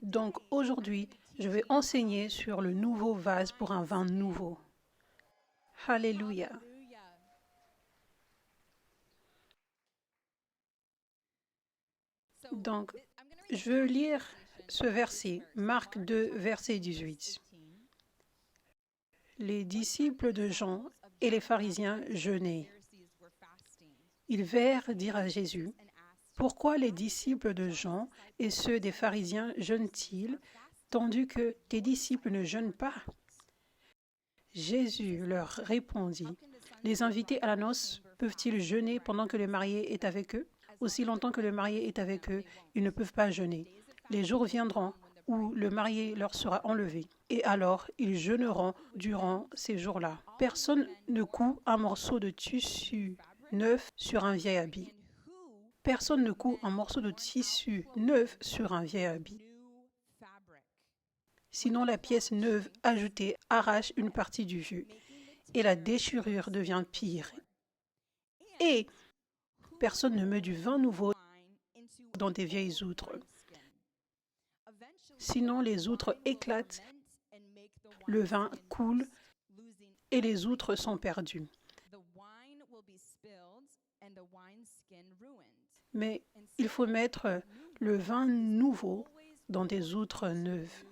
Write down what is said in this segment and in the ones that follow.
Donc aujourd'hui, je vais enseigner sur le nouveau vase pour un vin nouveau. Alléluia. Donc, je veux lire ce verset, Marc 2, verset 18. Les disciples de Jean et les pharisiens jeûnaient. Ils vinrent dire à Jésus, « Pourquoi les disciples de Jean et ceux des pharisiens jeûnent-ils, tandis que tes disciples ne jeûnent pas ?» Jésus leur répondit, « Les invités à la noce peuvent-ils jeûner pendant que le marié est avec eux? Aussi longtemps que le marié est avec eux, ils ne peuvent pas jeûner. Les jours viendront où le marié leur sera enlevé, et alors ils jeûneront durant ces jours-là. Personne ne coud un morceau de tissu neuf sur un vieil habit. Personne ne coud un morceau de tissu neuf sur un vieil habit. Sinon, la pièce neuve ajoutée arrache une partie du jus, et la déchirure devient pire. Et personne ne met du vin nouveau dans des vieilles outres. Sinon, les outres éclatent, le vin coule et les outres sont perdues. Mais il faut mettre le vin nouveau dans des outres neuves.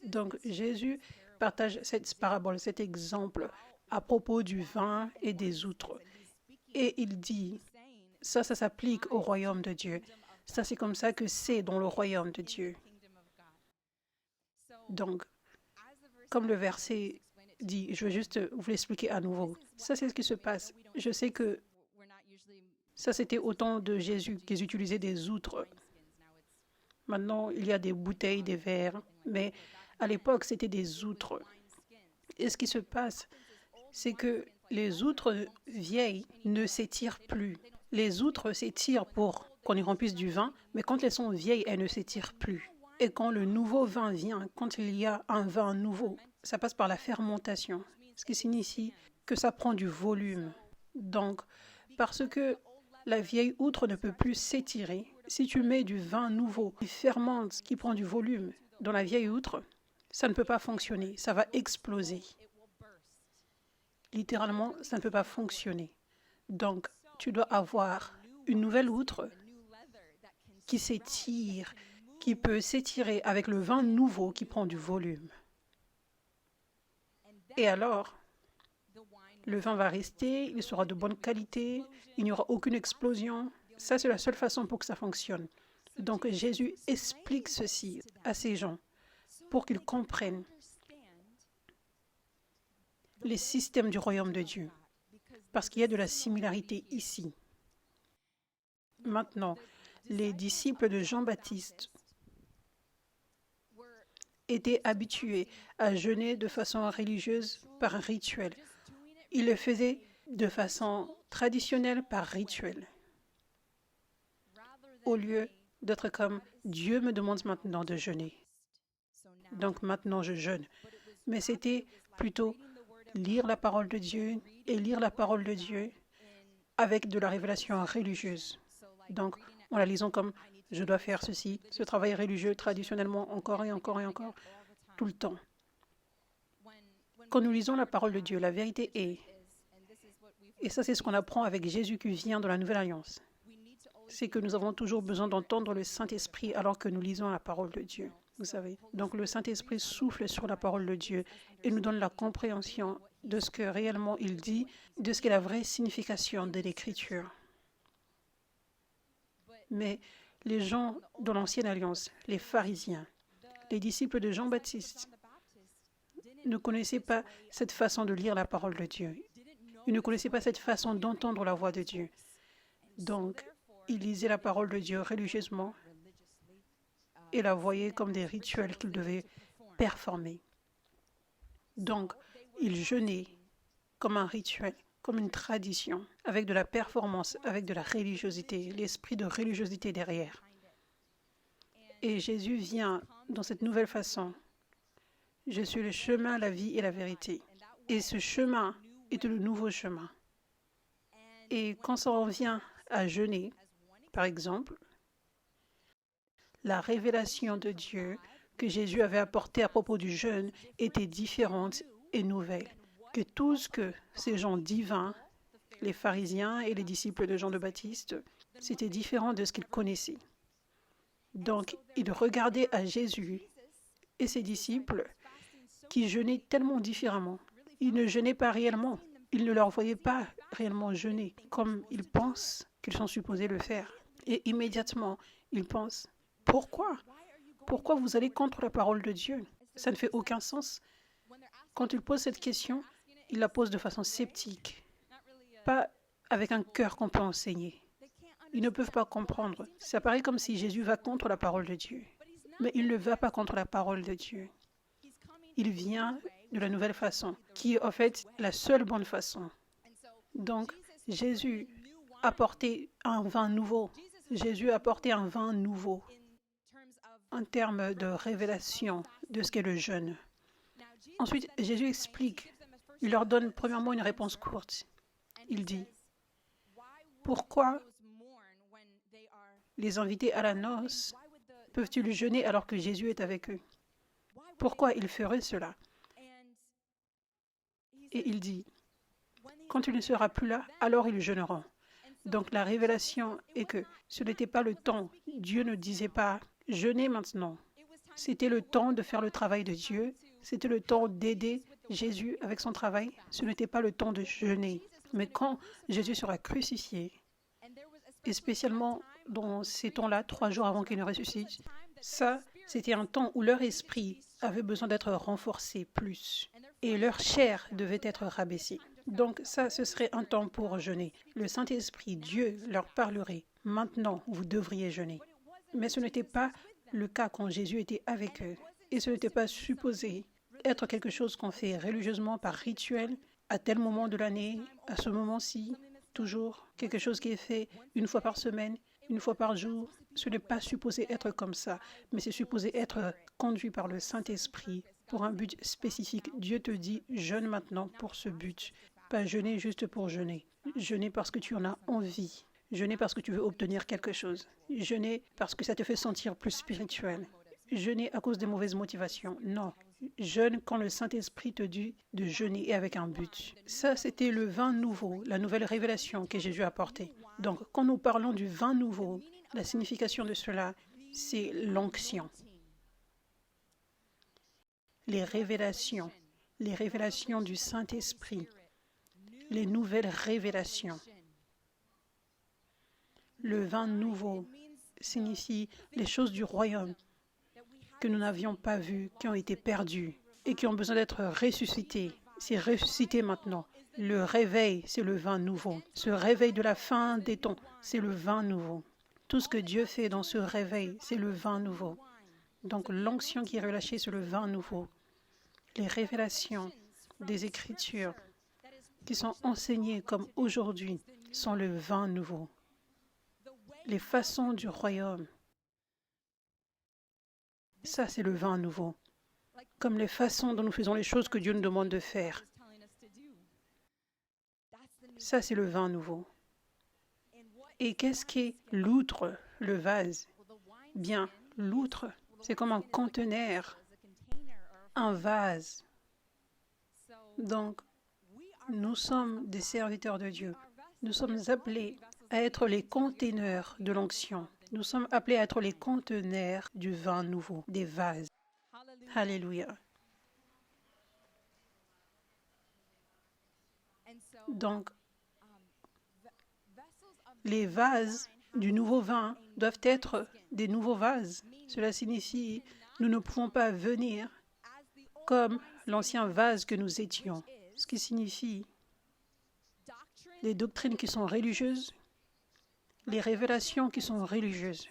Donc Jésus partage cette parabole, cet exemple à propos du vin et des outres. Et il dit, ça s'applique au royaume de Dieu. Ça, c'est comme ça que c'est dans le royaume de Dieu. Donc, comme le verset dit, je vais juste vous l'expliquer à nouveau. Ça, c'est ce qui se passe. Je sais que ça, c'était au temps de Jésus qu'ils utilisaient des outres. Maintenant, il y a des bouteilles, des verres, mais à l'époque, c'était des outres. Et ce qui se passe, c'est que les outres vieilles ne s'étirent plus. Les outres s'étirent pour qu'on y remplisse du vin, mais quand elles sont vieilles, elles ne s'étirent plus. Et quand le nouveau vin vient, quand il y a un vin nouveau, ça passe par la fermentation, ce qui signifie que ça prend du volume. Donc, parce que la vieille outre ne peut plus s'étirer, si tu mets du vin nouveau qui fermente, qui prend du volume dans la vieille outre, ça ne peut pas fonctionner, ça va exploser. Littéralement, ça ne peut pas fonctionner. Donc, tu dois avoir une nouvelle outre qui s'étire, qui peut s'étirer avec le vin nouveau qui prend du volume. Et alors, le vin va rester, il sera de bonne qualité, il n'y aura aucune explosion. Ça, c'est la seule façon pour que ça fonctionne. Donc, Jésus explique ceci à ces gens pour qu'ils comprennent les systèmes du royaume de Dieu, parce qu'il y a de la similarité ici. Maintenant, les disciples de Jean-Baptiste étaient habitués à jeûner de façon religieuse par un rituel. Ils le faisaient de façon traditionnelle par rituel, au lieu d'être comme Dieu me demande maintenant de jeûner. Donc maintenant je jeûne. Mais c'était plutôt lire la parole de Dieu et lire la parole de Dieu avec de la révélation religieuse. Donc, en la lisant comme je dois faire ceci, ce travail religieux traditionnellement encore et encore et encore, tout le temps. Quand nous lisons la parole de Dieu, la vérité est, et ça c'est ce qu'on apprend avec Jésus qui vient dans la Nouvelle Alliance, c'est que nous avons toujours besoin d'entendre le Saint-Esprit alors que nous lisons la parole de Dieu. Vous savez, donc le Saint-Esprit souffle sur la parole de Dieu et nous donne la compréhension de ce que réellement il dit, de ce qu'est la vraie signification de l'Écriture. Mais les gens de l'Ancienne Alliance, les pharisiens, les disciples de Jean-Baptiste, ne connaissaient pas cette façon de lire la parole de Dieu. Ils ne connaissaient pas cette façon d'entendre la voix de Dieu. Donc, ils lisaient la parole de Dieu religieusement et la voyaient comme des rituels qu'ils devaient performer. Donc, ils jeûnaient comme un rituel, comme une tradition, avec de la performance, avec de la religiosité, l'esprit de religiosité derrière. Et Jésus vient dans cette nouvelle façon. Je suis le chemin, la vie et la vérité. Et ce chemin est le nouveau chemin. Et quand on vient à jeûner, par exemple, La révélation de Dieu que Jésus avait apportée à propos du jeûne était différente et nouvelle que tout ce que ces gens divins, les pharisiens et les disciples de Jean le Baptiste, c'était différent de ce qu'ils connaissaient. Donc, ils regardaient à Jésus et ses disciples qui jeûnaient tellement différemment. Ils ne jeûnaient pas réellement. Ils ne leur voyaient pas réellement jeûner comme ils pensent qu'ils sont supposés le faire. Et immédiatement, ils pensent, pourquoi? Pourquoi vous allez contre la parole de Dieu? Ça ne fait aucun sens. Quand ils posent cette question, ils la posent de façon sceptique, pas avec un cœur qu'on peut enseigner. Ils ne peuvent pas comprendre. Ça paraît comme si Jésus va contre la parole de Dieu. Mais il ne va pas contre la parole de Dieu. Il vient de la nouvelle façon, qui est en fait la seule bonne façon. Donc, Jésus a apporté un vin nouveau. Jésus a apporté un vin nouveau en termes de révélation de ce qu'est le jeûne. Ensuite, Jésus explique. Il leur donne premièrement une réponse courte. Il dit, pourquoi les invités à la noce peuvent-ils jeûner alors que Jésus est avec eux? Pourquoi ils feraient cela? Et il dit, quand il ne sera plus là, alors ils jeûneront. Donc la révélation est que ce n'était pas le temps. Dieu ne disait pas, jeûnez maintenant. C'était le temps de faire le travail de Dieu. C'était le temps d'aider Jésus avec son travail. Ce n'était pas le temps de jeûner. Mais quand Jésus sera crucifié, et spécialement dans ces temps-là, 3 jours avant qu'il ne ressuscite, ça, c'était un temps où leur esprit avait besoin d'être renforcé plus et leur chair devait être rabaissée. Donc ça, ce serait un temps pour jeûner. Le Saint-Esprit, Dieu, leur parlerait. Maintenant, vous devriez jeûner. Mais ce n'était pas le cas quand Jésus était avec eux. Et ce n'était pas supposé être quelque chose qu'on fait religieusement par rituel, à tel moment de l'année, à ce moment-ci, toujours. Quelque chose qui est fait une fois par semaine, une fois par jour. Ce n'est pas supposé être comme ça, mais c'est supposé être conduit par le Saint-Esprit pour un but spécifique. Dieu te dit, jeûne maintenant pour ce but. Pas jeûner juste pour jeûner. Jeûner parce que tu en as envie. Jeûner parce que tu veux obtenir quelque chose. Jeûner parce que ça te fait sentir plus spirituel. Jeûner à cause des mauvaises motivations. Non. Jeûne quand le Saint-Esprit te dit de jeûner et avec un but. Ça, c'était le vin nouveau, la nouvelle révélation que Jésus a apportée. Donc, quand nous parlons du vin nouveau, la signification de cela, c'est l'onction. Les révélations du Saint-Esprit, les nouvelles révélations. Le vin nouveau signifie les choses du royaume que nous n'avions pas vues, qui ont été perdues et qui ont besoin d'être ressuscitées. C'est ressuscité maintenant. Le réveil, c'est le vin nouveau. Ce réveil de la fin des temps, c'est le vin nouveau. Tout ce que Dieu fait dans ce réveil, c'est le vin nouveau. Donc l'onction qui est relâchée, c'est le vin nouveau. Les révélations des Écritures qui sont enseignées comme aujourd'hui sont le vin nouveau. Les façons du royaume, ça c'est le vin nouveau. Comme les façons dont nous faisons les choses que Dieu nous demande de faire. Ça c'est le vin nouveau. Et qu'est-ce qu'est l'outre, le vase? Bien, l'outre, c'est comme un conteneur, un vase. Donc, nous sommes des serviteurs de Dieu. Nous sommes appelés à être les conteneurs de l'onction. Nous sommes appelés à être les conteneurs du vin nouveau, des vases. Alléluia. Donc, les vases du nouveau vin doivent être des nouveaux vases. Cela signifie nous ne pouvons pas venir comme l'ancien vase que nous étions. Ce qui signifie les doctrines qui sont religieuses, les révélations qui sont religieuses,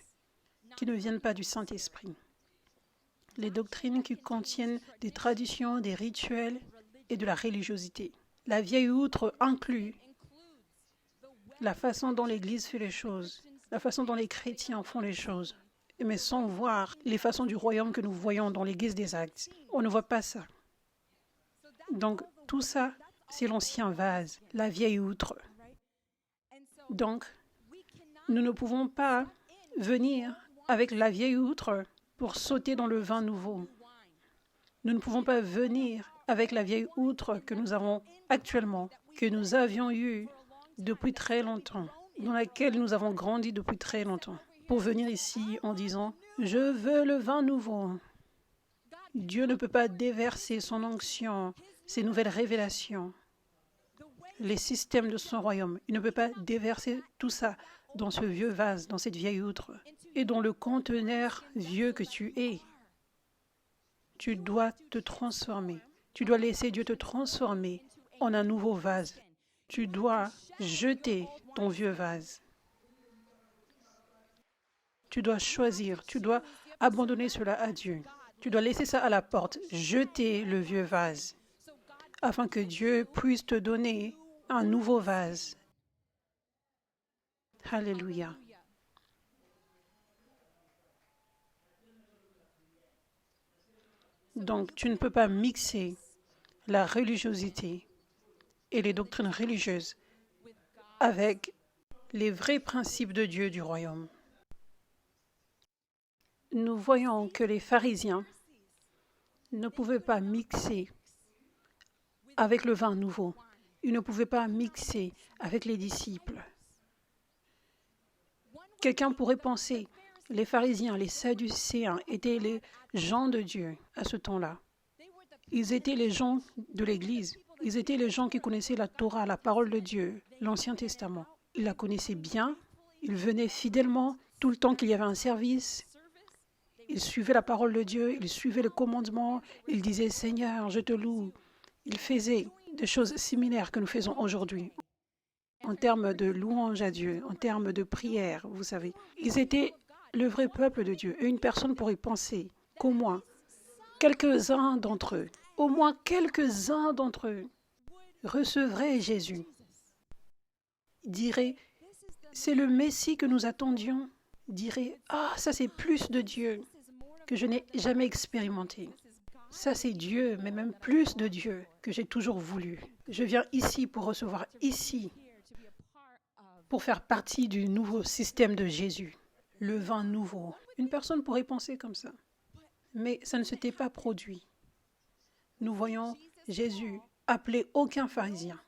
qui ne viennent pas du Saint-Esprit. Les doctrines qui contiennent des traditions, des rituels et de la religiosité. La vieille outre inclut la façon dont l'Église fait les choses, la façon dont les chrétiens font les choses, mais sans voir les façons du royaume que nous voyons dans l'Église des Actes. On ne voit pas ça. Donc, tout ça, c'est l'ancien vase, la vieille outre. Donc, nous ne pouvons pas venir avec la vieille outre pour sauter dans le vin nouveau. Nous ne pouvons pas venir avec la vieille outre que nous avons actuellement, que nous avions eue depuis très longtemps, dans laquelle nous avons grandi depuis très longtemps, pour venir ici en disant « Je veux le vin nouveau ». Dieu ne peut pas déverser son onction, ses nouvelles révélations, les systèmes de son royaume. Il ne peut pas déverser tout ça dans ce vieux vase, dans cette vieille outre, et dans le conteneur vieux que tu es. Tu dois te transformer. Tu dois laisser Dieu te transformer en un nouveau vase. Tu dois jeter ton vieux vase. Tu dois choisir, tu dois abandonner cela à Dieu. Tu dois laisser ça à la porte, jeter le vieux vase, afin que Dieu puisse te donner un nouveau vase. Alléluia. Donc, tu ne peux pas mixer la religiosité et les doctrines religieuses avec les vrais principes de Dieu du royaume. Nous voyons que les pharisiens ne pouvaient pas mixer avec le vin nouveau. Ils ne pouvaient pas mixer avec les disciples. Quelqu'un pourrait penser, les pharisiens, les sadducéens étaient les gens de Dieu à ce temps-là. Ils étaient les gens de l'Église. Ils étaient les gens qui connaissaient la Torah, la parole de Dieu, l'Ancien Testament. Ils la connaissaient bien. Ils venaient fidèlement tout le temps qu'il y avait un service. Ils suivaient la parole de Dieu, ils suivaient le commandement. Ils disaient « Seigneur, je te loue ». Ils faisaient des choses similaires que nous faisons aujourd'hui, en termes de louange à Dieu, en termes de prière, vous savez. Ils étaient le vrai peuple de Dieu. Et une personne pourrait penser qu'au moins quelques-uns d'entre eux, recevraient Jésus, diraient « C'est le Messie que nous attendions », diraient « Ah, ça c'est plus de Dieu que je n'ai jamais expérimenté. Ça c'est Dieu, mais même plus de Dieu que j'ai toujours voulu. Je viens ici pour recevoir ici, pour faire partie du nouveau système de Jésus, le vin nouveau. » Une personne pourrait penser comme ça, mais ça ne s'était pas produit. Nous voyons Jésus appeler aucun pharisien,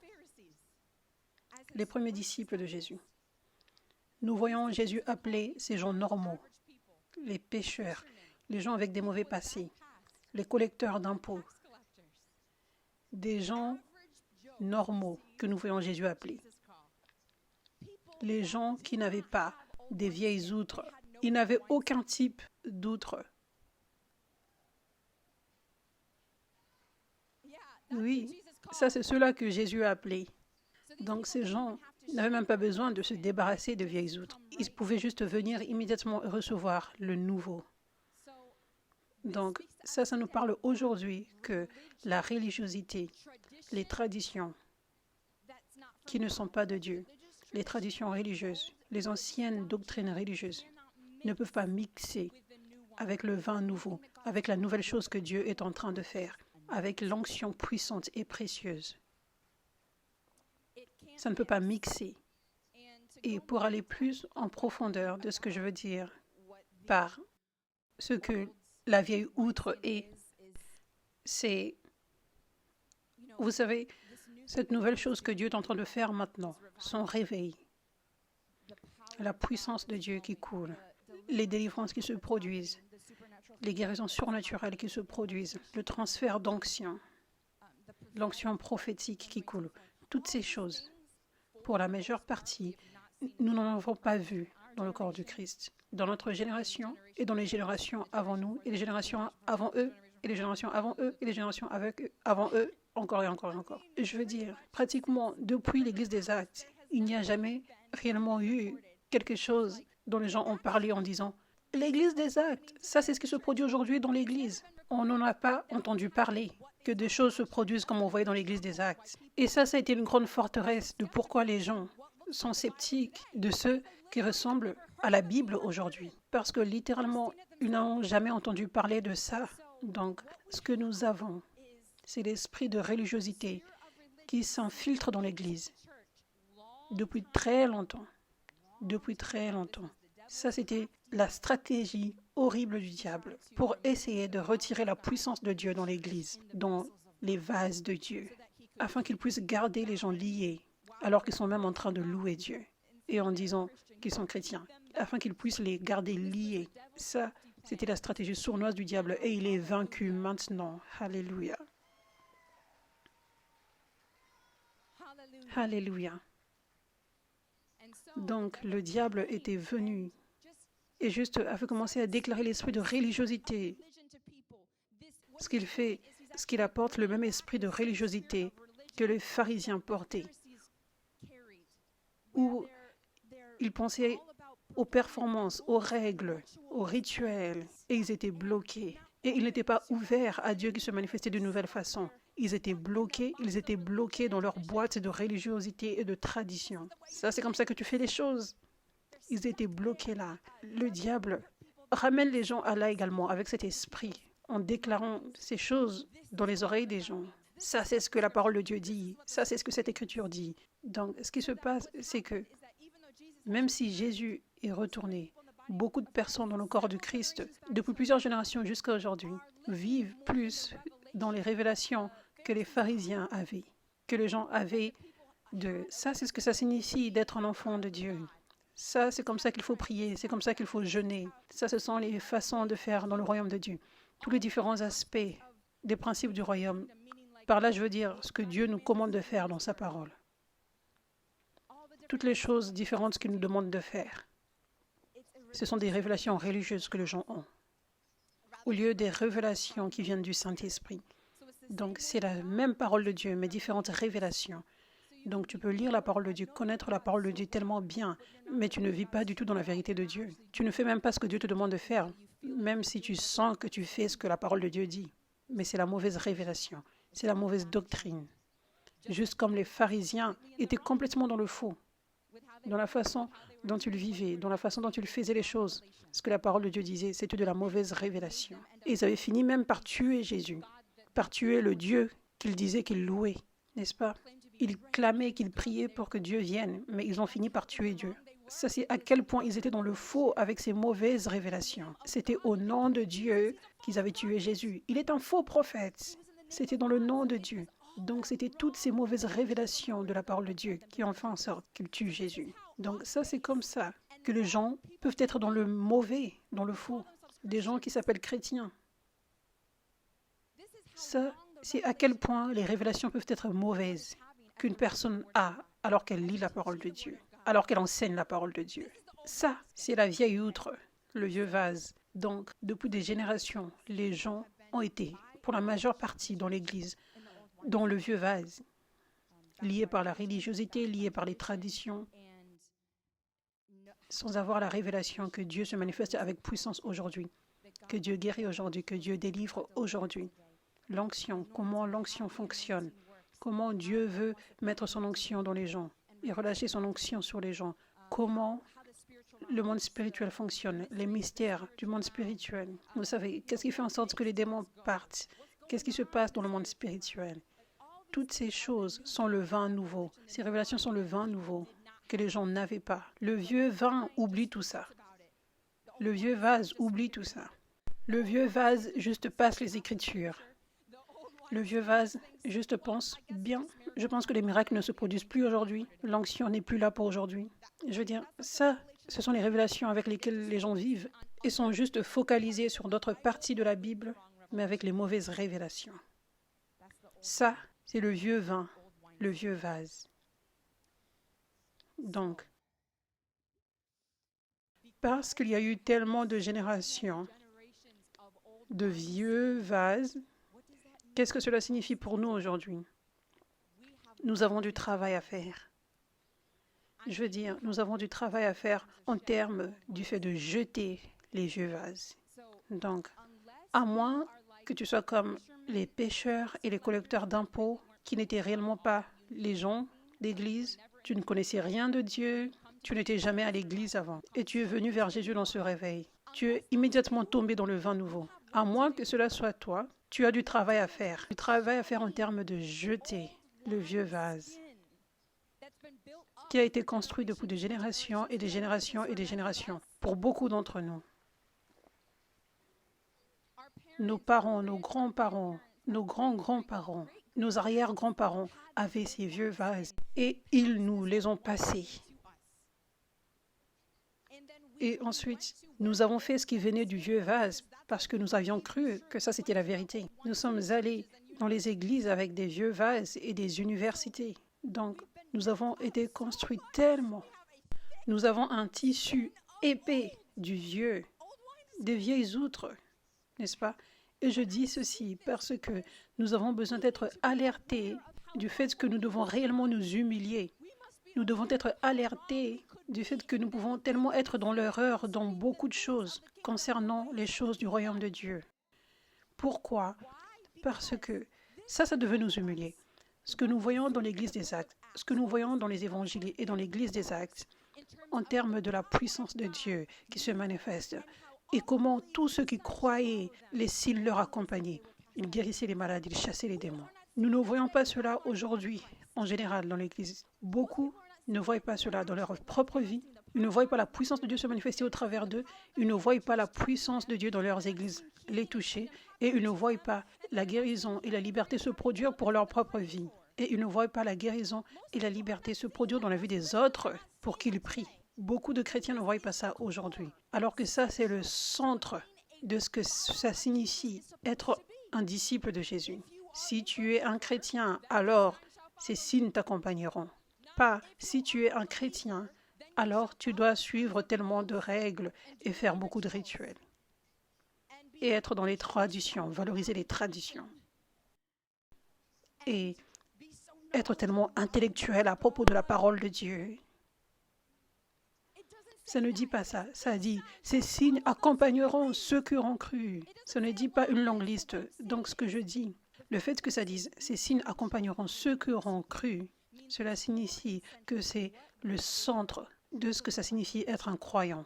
les premiers disciples de Jésus. Nous voyons Jésus appeler ces gens normaux, les pécheurs, les gens avec des mauvais passés, les collecteurs d'impôts, des gens normaux que nous voyons Jésus appeler. Les gens qui n'avaient pas des vieilles outres, ils n'avaient aucun type d'outre. Oui, ça c'est ceux-là que Jésus a appelés. Donc ces gens n'avaient même pas besoin de se débarrasser de vieilles outres. Ils pouvaient juste venir immédiatement recevoir le nouveau. Donc ça nous parle aujourd'hui que la religiosité, les traditions qui ne sont pas de Dieu, les traditions religieuses, les anciennes doctrines religieuses ne peuvent pas mixer avec le vin nouveau, avec la nouvelle chose que Dieu est en train de faire, avec l'onction puissante et précieuse. Ça ne peut pas mixer. Et pour aller plus en profondeur de ce que je veux dire par ce que la vieille outre est, c'est, vous savez, cette nouvelle chose que Dieu est en train de faire maintenant, son réveil, la puissance de Dieu qui coule, les délivrances qui se produisent, les guérisons surnaturelles qui se produisent, le transfert d'onction, l'onction prophétique qui coule, toutes ces choses, pour la majeure partie, nous n'en avons pas vu dans le corps du Christ, dans notre génération et dans les générations avant nous, et les générations avant eux, et les générations avant eux, et les générations avant eux, encore et encore et encore. Je veux dire, pratiquement depuis l'Église des Actes, il n'y a jamais réellement eu quelque chose dont les gens ont parlé en disant « L'Église des Actes, ça c'est ce qui se produit aujourd'hui dans l'Église ». On n'en a pas entendu parler, que des choses se produisent comme on voyait dans l'Église des Actes. Et ça a été une grande forteresse de pourquoi les gens sont sceptiques de ceux qui ressemblent à la Bible aujourd'hui. Parce que littéralement, ils n'ont jamais entendu parler de ça. Donc, ce que nous avons, c'est l'esprit de religiosité qui s'infiltre dans l'Église depuis très longtemps. Depuis très longtemps. Ça, c'était la stratégie horrible du diable pour essayer de retirer la puissance de Dieu dans l'Église, dans les vases de Dieu, afin qu'ils puissent garder les gens liés, alors qu'ils sont même en train de louer Dieu, et en disant qu'ils sont chrétiens, afin qu'ils puissent les garder liés. Ça, c'était la stratégie sournoise du diable, et il est vaincu maintenant. Alléluia. Alléluia. Donc, le diable était venu et juste avait commencé à déclarer l'esprit de religiosité. Ce qu'il fait, ce qu'il apporte, le même esprit de religiosité que les pharisiens portaient, où ils pensaient aux performances, aux règles, aux rituels, et ils étaient bloqués. Et ils n'étaient pas ouverts à Dieu qui se manifestait de nouvelles façons. Ils étaient bloqués dans leur boîte de religiosité et de tradition. Ça, c'est comme ça que tu fais les choses. Ils étaient bloqués là. Le diable ramène les gens à là également avec cet esprit, en déclarant ces choses dans les oreilles des gens. Ça, c'est ce que la parole de Dieu dit. Ça, c'est ce que cette écriture dit. Donc, ce qui se passe, c'est que même si Jésus est retourné, beaucoup de personnes dans le corps du Christ, depuis plusieurs générations jusqu'à aujourd'hui, vivent plus dans les révélations que les pharisiens avaient, que les gens avaient de ça, c'est ce que ça signifie d'être un enfant de Dieu. Ça, c'est comme ça qu'il faut prier, c'est comme ça qu'il faut jeûner. Ça, ce sont les façons de faire dans le royaume de Dieu. Tous les différents aspects des principes du royaume. Par là, je veux dire ce que Dieu nous commande de faire dans sa parole. Toutes les choses différentes qu'il nous demande de faire. Ce sont des révélations religieuses que les gens ont, au lieu des révélations qui viennent du Saint-Esprit. Donc, c'est la même parole de Dieu, mais différentes révélations. Donc, tu peux lire la parole de Dieu, connaître la parole de Dieu tellement bien, mais tu ne vis pas du tout dans la vérité de Dieu. Tu ne fais même pas ce que Dieu te demande de faire, même si tu sens que tu fais ce que la parole de Dieu dit. Mais c'est la mauvaise révélation, c'est la mauvaise doctrine. Juste comme les pharisiens étaient complètement dans le faux, dans la façon dont ils vivaient, dans la façon dont ils faisaient les choses. Ce que la parole de Dieu disait, c'était de la mauvaise révélation. Et ils avaient fini même par tuer Jésus, par tuer le Dieu qu'ils disaient qu'ils louaient, n'est-ce pas? Ils clamaient qu'ils priaient pour que Dieu vienne, mais ils ont fini par tuer Dieu. Ça, c'est à quel point ils étaient dans le faux avec ces mauvaises révélations. C'était au nom de Dieu qu'ils avaient tué Jésus. Il est un faux prophète. C'était dans le nom de Dieu. Donc, c'était toutes ces mauvaises révélations de la parole de Dieu qui ont fait en sorte qu'ils tuent Jésus. Donc, ça, c'est comme ça que les gens peuvent être dans le mauvais, dans le faux. Des gens qui s'appellent chrétiens. Ça, c'est à quel point les révélations peuvent être mauvaises qu'une personne a alors qu'elle lit la parole de Dieu, alors qu'elle enseigne la parole de Dieu. Ça, c'est la vieille outre, le vieux vase. Donc, depuis des générations, les gens ont été, pour la majeure partie dans l'Église, dans le vieux vase, liés par la religiosité, liés par les traditions, sans avoir la révélation que Dieu se manifeste avec puissance aujourd'hui, que Dieu guérit aujourd'hui, que Dieu délivre aujourd'hui. L'onction, comment l'onction fonctionne, comment Dieu veut mettre son onction dans les gens et relâcher son onction sur les gens, comment le monde spirituel fonctionne, les mystères du monde spirituel. Vous savez, qu'est-ce qui fait en sorte que les démons partent? Qu'est-ce qui se passe dans le monde spirituel? Toutes ces choses sont le vin nouveau. Ces révélations sont le vin nouveau que les gens n'avaient pas. Le vieux vin oublie tout ça. Le vieux vase oublie tout ça. Le vieux vase juste passe les Écritures. Le vieux vase juste pense, bien, je pense que les miracles ne se produisent plus aujourd'hui. L'onction n'est plus là pour aujourd'hui. Je veux dire, ça, ce sont les révélations avec lesquelles les gens vivent et sont juste focalisés sur d'autres parties de la Bible, mais avec les mauvaises révélations. Ça, c'est le vieux vin, le vieux vase. Donc, parce qu'il y a eu tellement de générations de vieux vases, qu'est-ce que cela signifie pour nous aujourd'hui? Nous avons du travail à faire. Je veux dire, nous avons du travail à faire en termes du fait de jeter les vieux vases. Donc, à moins que tu sois comme les pêcheurs et les collecteurs d'impôts qui n'étaient réellement pas les gens d'église, tu ne connaissais rien de Dieu, tu n'étais jamais à l'église avant et tu es venu vers Jésus dans ce réveil. Tu es immédiatement tombé dans le vin nouveau. À moins que cela soit toi, tu as du travail à faire. Du travail à faire en termes de jeter le vieux vase qui a été construit depuis des générations et des générations et des générations pour beaucoup d'entre nous. Nos parents, nos grands-parents, nos grands-grands-parents, nos arrière-grands-parents avaient ces vieux vases et ils nous les ont passés. Et ensuite, nous avons fait ce qui venait du vieux vase parce que nous avions cru que ça c'était la vérité. Nous sommes allés dans les églises avec des vieux vases et des universités. Donc, nous avons été construits tellement. Nous avons un tissu épais du vieux, des vieilles outres, n'est-ce pas? Et je dis ceci parce que nous avons besoin d'être alertés du fait que nous devons réellement nous humilier. Nous devons être alertés du fait que nous pouvons tellement être dans l'erreur dans beaucoup de choses concernant les choses du royaume de Dieu. Pourquoi? Parce que ça devait nous humilier. Ce que nous voyons dans l'Église des Actes, ce que nous voyons dans les évangiles et dans l'Église des Actes, en termes de la puissance de Dieu qui se manifeste, et comment tous ceux qui croyaient, les signes leur accompagnaient. Ils guérissaient les malades, ils chassaient les démons. Nous ne voyons pas cela aujourd'hui, en général, dans l'Église. Beaucoup ne voient pas cela dans leur propre vie. Ils ne voient pas la puissance de Dieu se manifester au travers d'eux. Ils ne voient pas la puissance de Dieu dans leurs églises les toucher. Et ils ne voient pas la guérison et la liberté se produire pour leur propre vie. Et ils ne voient pas la guérison et la liberté se produire dans la vie des autres pour qu'ils prient. Beaucoup de chrétiens ne voient pas ça aujourd'hui. Alors que ça, c'est le centre de ce que ça signifie être un disciple de Jésus. Si tu es un chrétien, alors ces signes t'accompagneront. Pas si tu es un chrétien, alors tu dois suivre tellement de règles et faire beaucoup de rituels. Et être dans les traditions, valoriser les traditions. Et être tellement intellectuel à propos de la parole de Dieu. Ça ne dit pas ça. Ça dit, ces signes accompagneront ceux qui auront cru. Ça ne dit pas une longue liste. Donc ce que je dis, le fait que ça dise, ces signes accompagneront ceux qui auront cru, cela signifie que c'est le centre de ce que ça signifie être un croyant.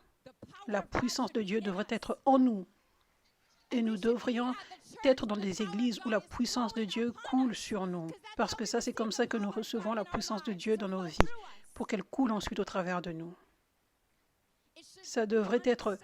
La puissance de Dieu devrait être en nous. Et nous devrions être dans des églises où la puissance de Dieu coule sur nous. Parce que ça, c'est comme ça que nous recevons la puissance de Dieu dans nos vies, pour qu'elle coule ensuite au travers de nous. Ça devrait être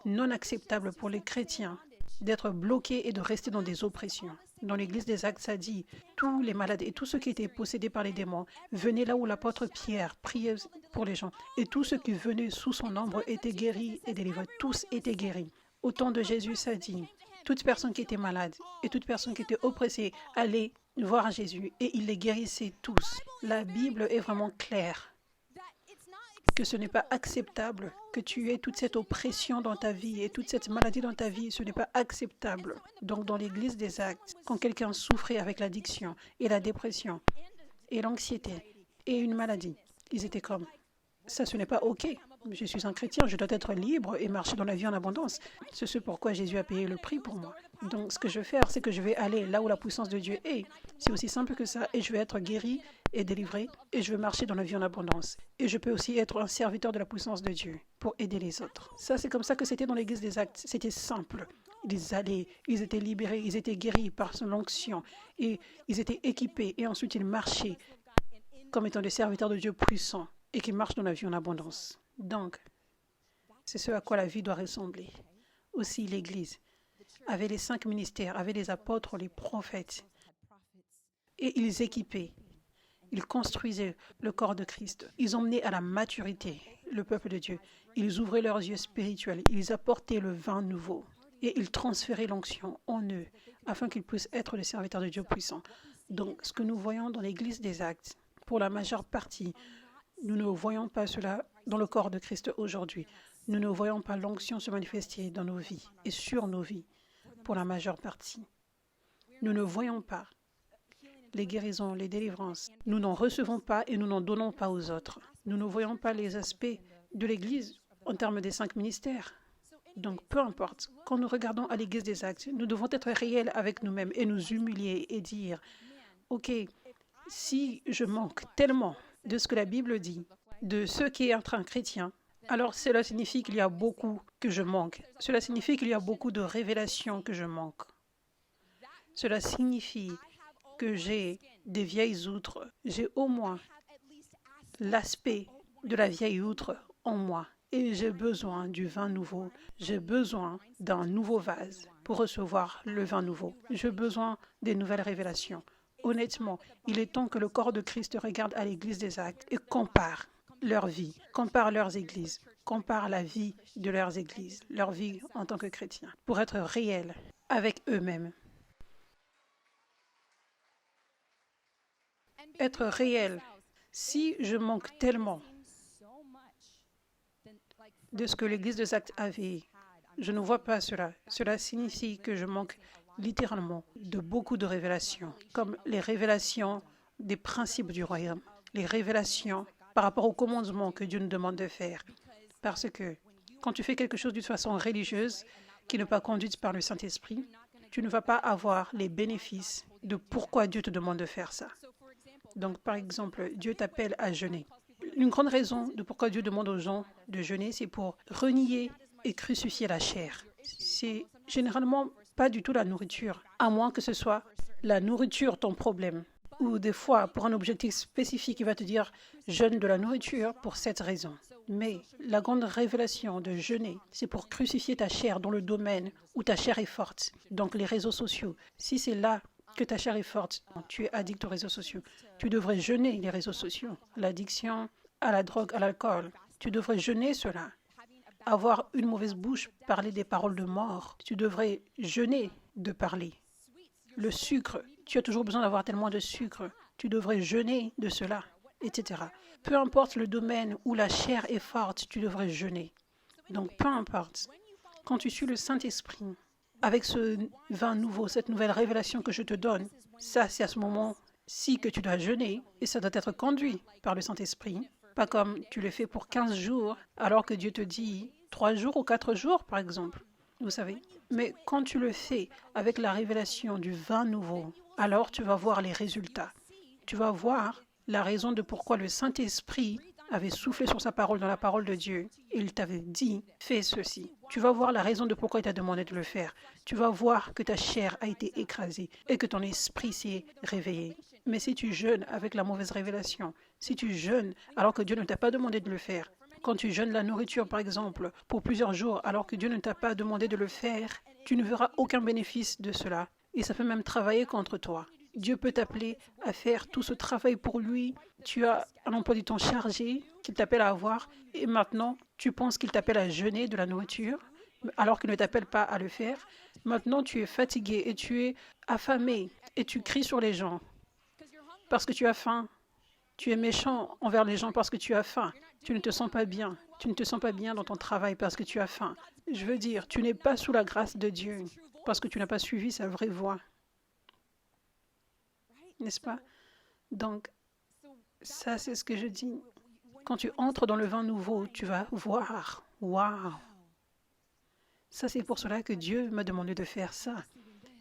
non acceptable pour les chrétiens d'être bloqués et de rester dans des oppressions. Dans l'Église des Actes, ça dit, tous les malades et tous ceux qui étaient possédés par les démons venaient là où l'apôtre Pierre priait pour les gens. Et tous ceux qui venaient sous son ombre étaient guéris et délivrés. Tous étaient guéris. Au temps de Jésus, ça dit, toute personne qui était malade et toute personne qui était oppressée allait voir Jésus et il les guérissait tous. La Bible est vraiment claire que ce n'est pas acceptable que tu aies toute cette oppression dans ta vie et toute cette maladie dans ta vie. Ce n'est pas acceptable. Donc, dans l'Église des Actes, quand quelqu'un souffrait avec l'addiction et la dépression et l'anxiété et une maladie, ils étaient comme, ça, ce n'est pas OK. Je suis un chrétien, je dois être libre et marcher dans la vie en abondance. C'est ce pourquoi Jésus a payé le prix pour moi. Donc, ce que je vais faire, c'est que je vais aller là où la puissance de Dieu est. C'est aussi simple que ça. Et je vais être guéri et délivré. Et je vais marcher dans la vie en abondance. Et je peux aussi être un serviteur de la puissance de Dieu pour aider les autres. Ça, c'est comme ça que c'était dans l'Église des Actes. C'était simple. Ils allaient, ils étaient libérés, ils étaient guéris par son onction. Et ils étaient équipés. Et ensuite, ils marchaient comme étant des serviteurs de Dieu puissants et qui marchent dans la vie en abondance. Donc, c'est ce à quoi la vie doit ressembler. Aussi, l'Église avait les 5 ministères, avait les apôtres, les prophètes. Et ils équipaient, ils construisaient le corps de Christ. Ils emmenaient à la maturité le peuple de Dieu. Ils ouvraient leurs yeux spirituels, ils apportaient le vin nouveau. Et ils transféraient l'onction en eux, afin qu'ils puissent être les serviteurs de Dieu puissants. Donc, ce que nous voyons dans l'Église des Actes, pour la majeure partie, nous ne voyons pas cela dans le corps de Christ aujourd'hui. Nous ne voyons pas l'onction se manifester dans nos vies et sur nos vies pour la majeure partie. Nous ne voyons pas les guérisons, les délivrances. Nous n'en recevons pas et nous n'en donnons pas aux autres. Nous ne voyons pas les aspects de l'Église en termes des 5 ministères. Donc, peu importe, quand nous regardons à l'Église des Actes, nous devons être réels avec nous-mêmes et nous humilier et dire, OK, si je manque tellement de ce que la Bible dit, de ce qui est entre un chrétien, alors cela signifie qu'il y a beaucoup que je manque. Cela signifie qu'il y a beaucoup de révélations que je manque. Cela signifie que j'ai des vieilles outres. J'ai au moins l'aspect de la vieille outre en moi. Et j'ai besoin du vin nouveau. J'ai besoin d'un nouveau vase pour recevoir le vin nouveau. J'ai besoin des nouvelles révélations. Honnêtement, il est temps que le corps de Christ regarde à l'Église des Actes et compare leur vie, compare leurs églises, compare la vie de leurs églises, leur vie en tant que chrétiens, pour être réels avec eux-mêmes. Être réel. Si je manque tellement de ce que l'Église des Actes avait, je ne vois pas cela. Cela signifie que je manque littéralement de beaucoup de révélations, comme les révélations des principes du royaume, les révélations par rapport au commandement que Dieu nous demande de faire. Parce que quand tu fais quelque chose d'une façon religieuse, qui n'est pas conduite par le Saint-Esprit, tu ne vas pas avoir les bénéfices de pourquoi Dieu te demande de faire ça. Donc, par exemple, Dieu t'appelle à jeûner. Une grande raison de pourquoi Dieu demande aux gens de jeûner, c'est pour renier et crucifier la chair. C'est généralement pas du tout la nourriture, à moins que ce soit la nourriture ton problème. Ou des fois, pour un objectif spécifique, il va te dire « jeûne de la nourriture pour cette raison ». Mais la grande révélation de jeûner, c'est pour crucifier ta chair dans le domaine où ta chair est forte, donc les réseaux sociaux. Si c'est là que ta chair est forte, tu es addict aux réseaux sociaux, tu devrais jeûner les réseaux sociaux, l'addiction à la drogue, à l'alcool. Tu devrais jeûner cela. Avoir une mauvaise bouche, parler des paroles de mort. Tu devrais jeûner de parler. Le sucre, tu as toujours besoin d'avoir tellement de sucre. Tu devrais jeûner de cela, etc. Peu importe le domaine où la chair est forte, tu devrais jeûner. Donc, peu importe. Quand tu suis le Saint-Esprit, avec ce vin nouveau, cette nouvelle révélation que je te donne, ça, c'est à ce moment-ci que tu dois jeûner et ça doit être conduit par le Saint-Esprit. Pas comme tu le fais pour 15 jours, alors que Dieu te dit 3 jours ou 4 jours, par exemple. Vous savez. Mais quand tu le fais avec la révélation du vin nouveau, alors tu vas voir les résultats. Tu vas voir la raison de pourquoi le Saint-Esprit avait soufflé sur sa parole dans la parole de Dieu et il t'avait dit « fais ceci ». Tu vas voir la raison de pourquoi il t'a demandé de le faire. Tu vas voir que ta chair a été écrasée et que ton esprit s'est réveillé. Mais si tu jeûnes avec la mauvaise révélation, si tu jeûnes alors que Dieu ne t'a pas demandé de le faire, quand tu jeûnes la nourriture, par exemple, pour plusieurs jours alors que Dieu ne t'a pas demandé de le faire, tu ne verras aucun bénéfice de cela. Et ça peut même travailler contre toi. Dieu peut t'appeler à faire tout ce travail pour lui. Tu as un emploi du temps chargé qu'il t'appelle à avoir et maintenant, tu penses qu'il t'appelle à jeûner de la nourriture alors qu'il ne t'appelle pas à le faire. Maintenant, tu es fatigué et tu es affamé et tu cries sur les gens parce que tu as faim. Tu es méchant envers les gens parce que tu as faim. Tu ne te sens pas bien. Tu ne te sens pas bien dans ton travail parce que tu as faim. Je veux dire, tu n'es pas sous la grâce de Dieu parce que tu n'as pas suivi sa vraie voie. N'est-ce pas? Donc, ça, c'est ce que je dis. Quand tu entres dans le vin nouveau, tu vas voir. Waouh! Ça, c'est pour cela que Dieu m'a demandé de faire ça.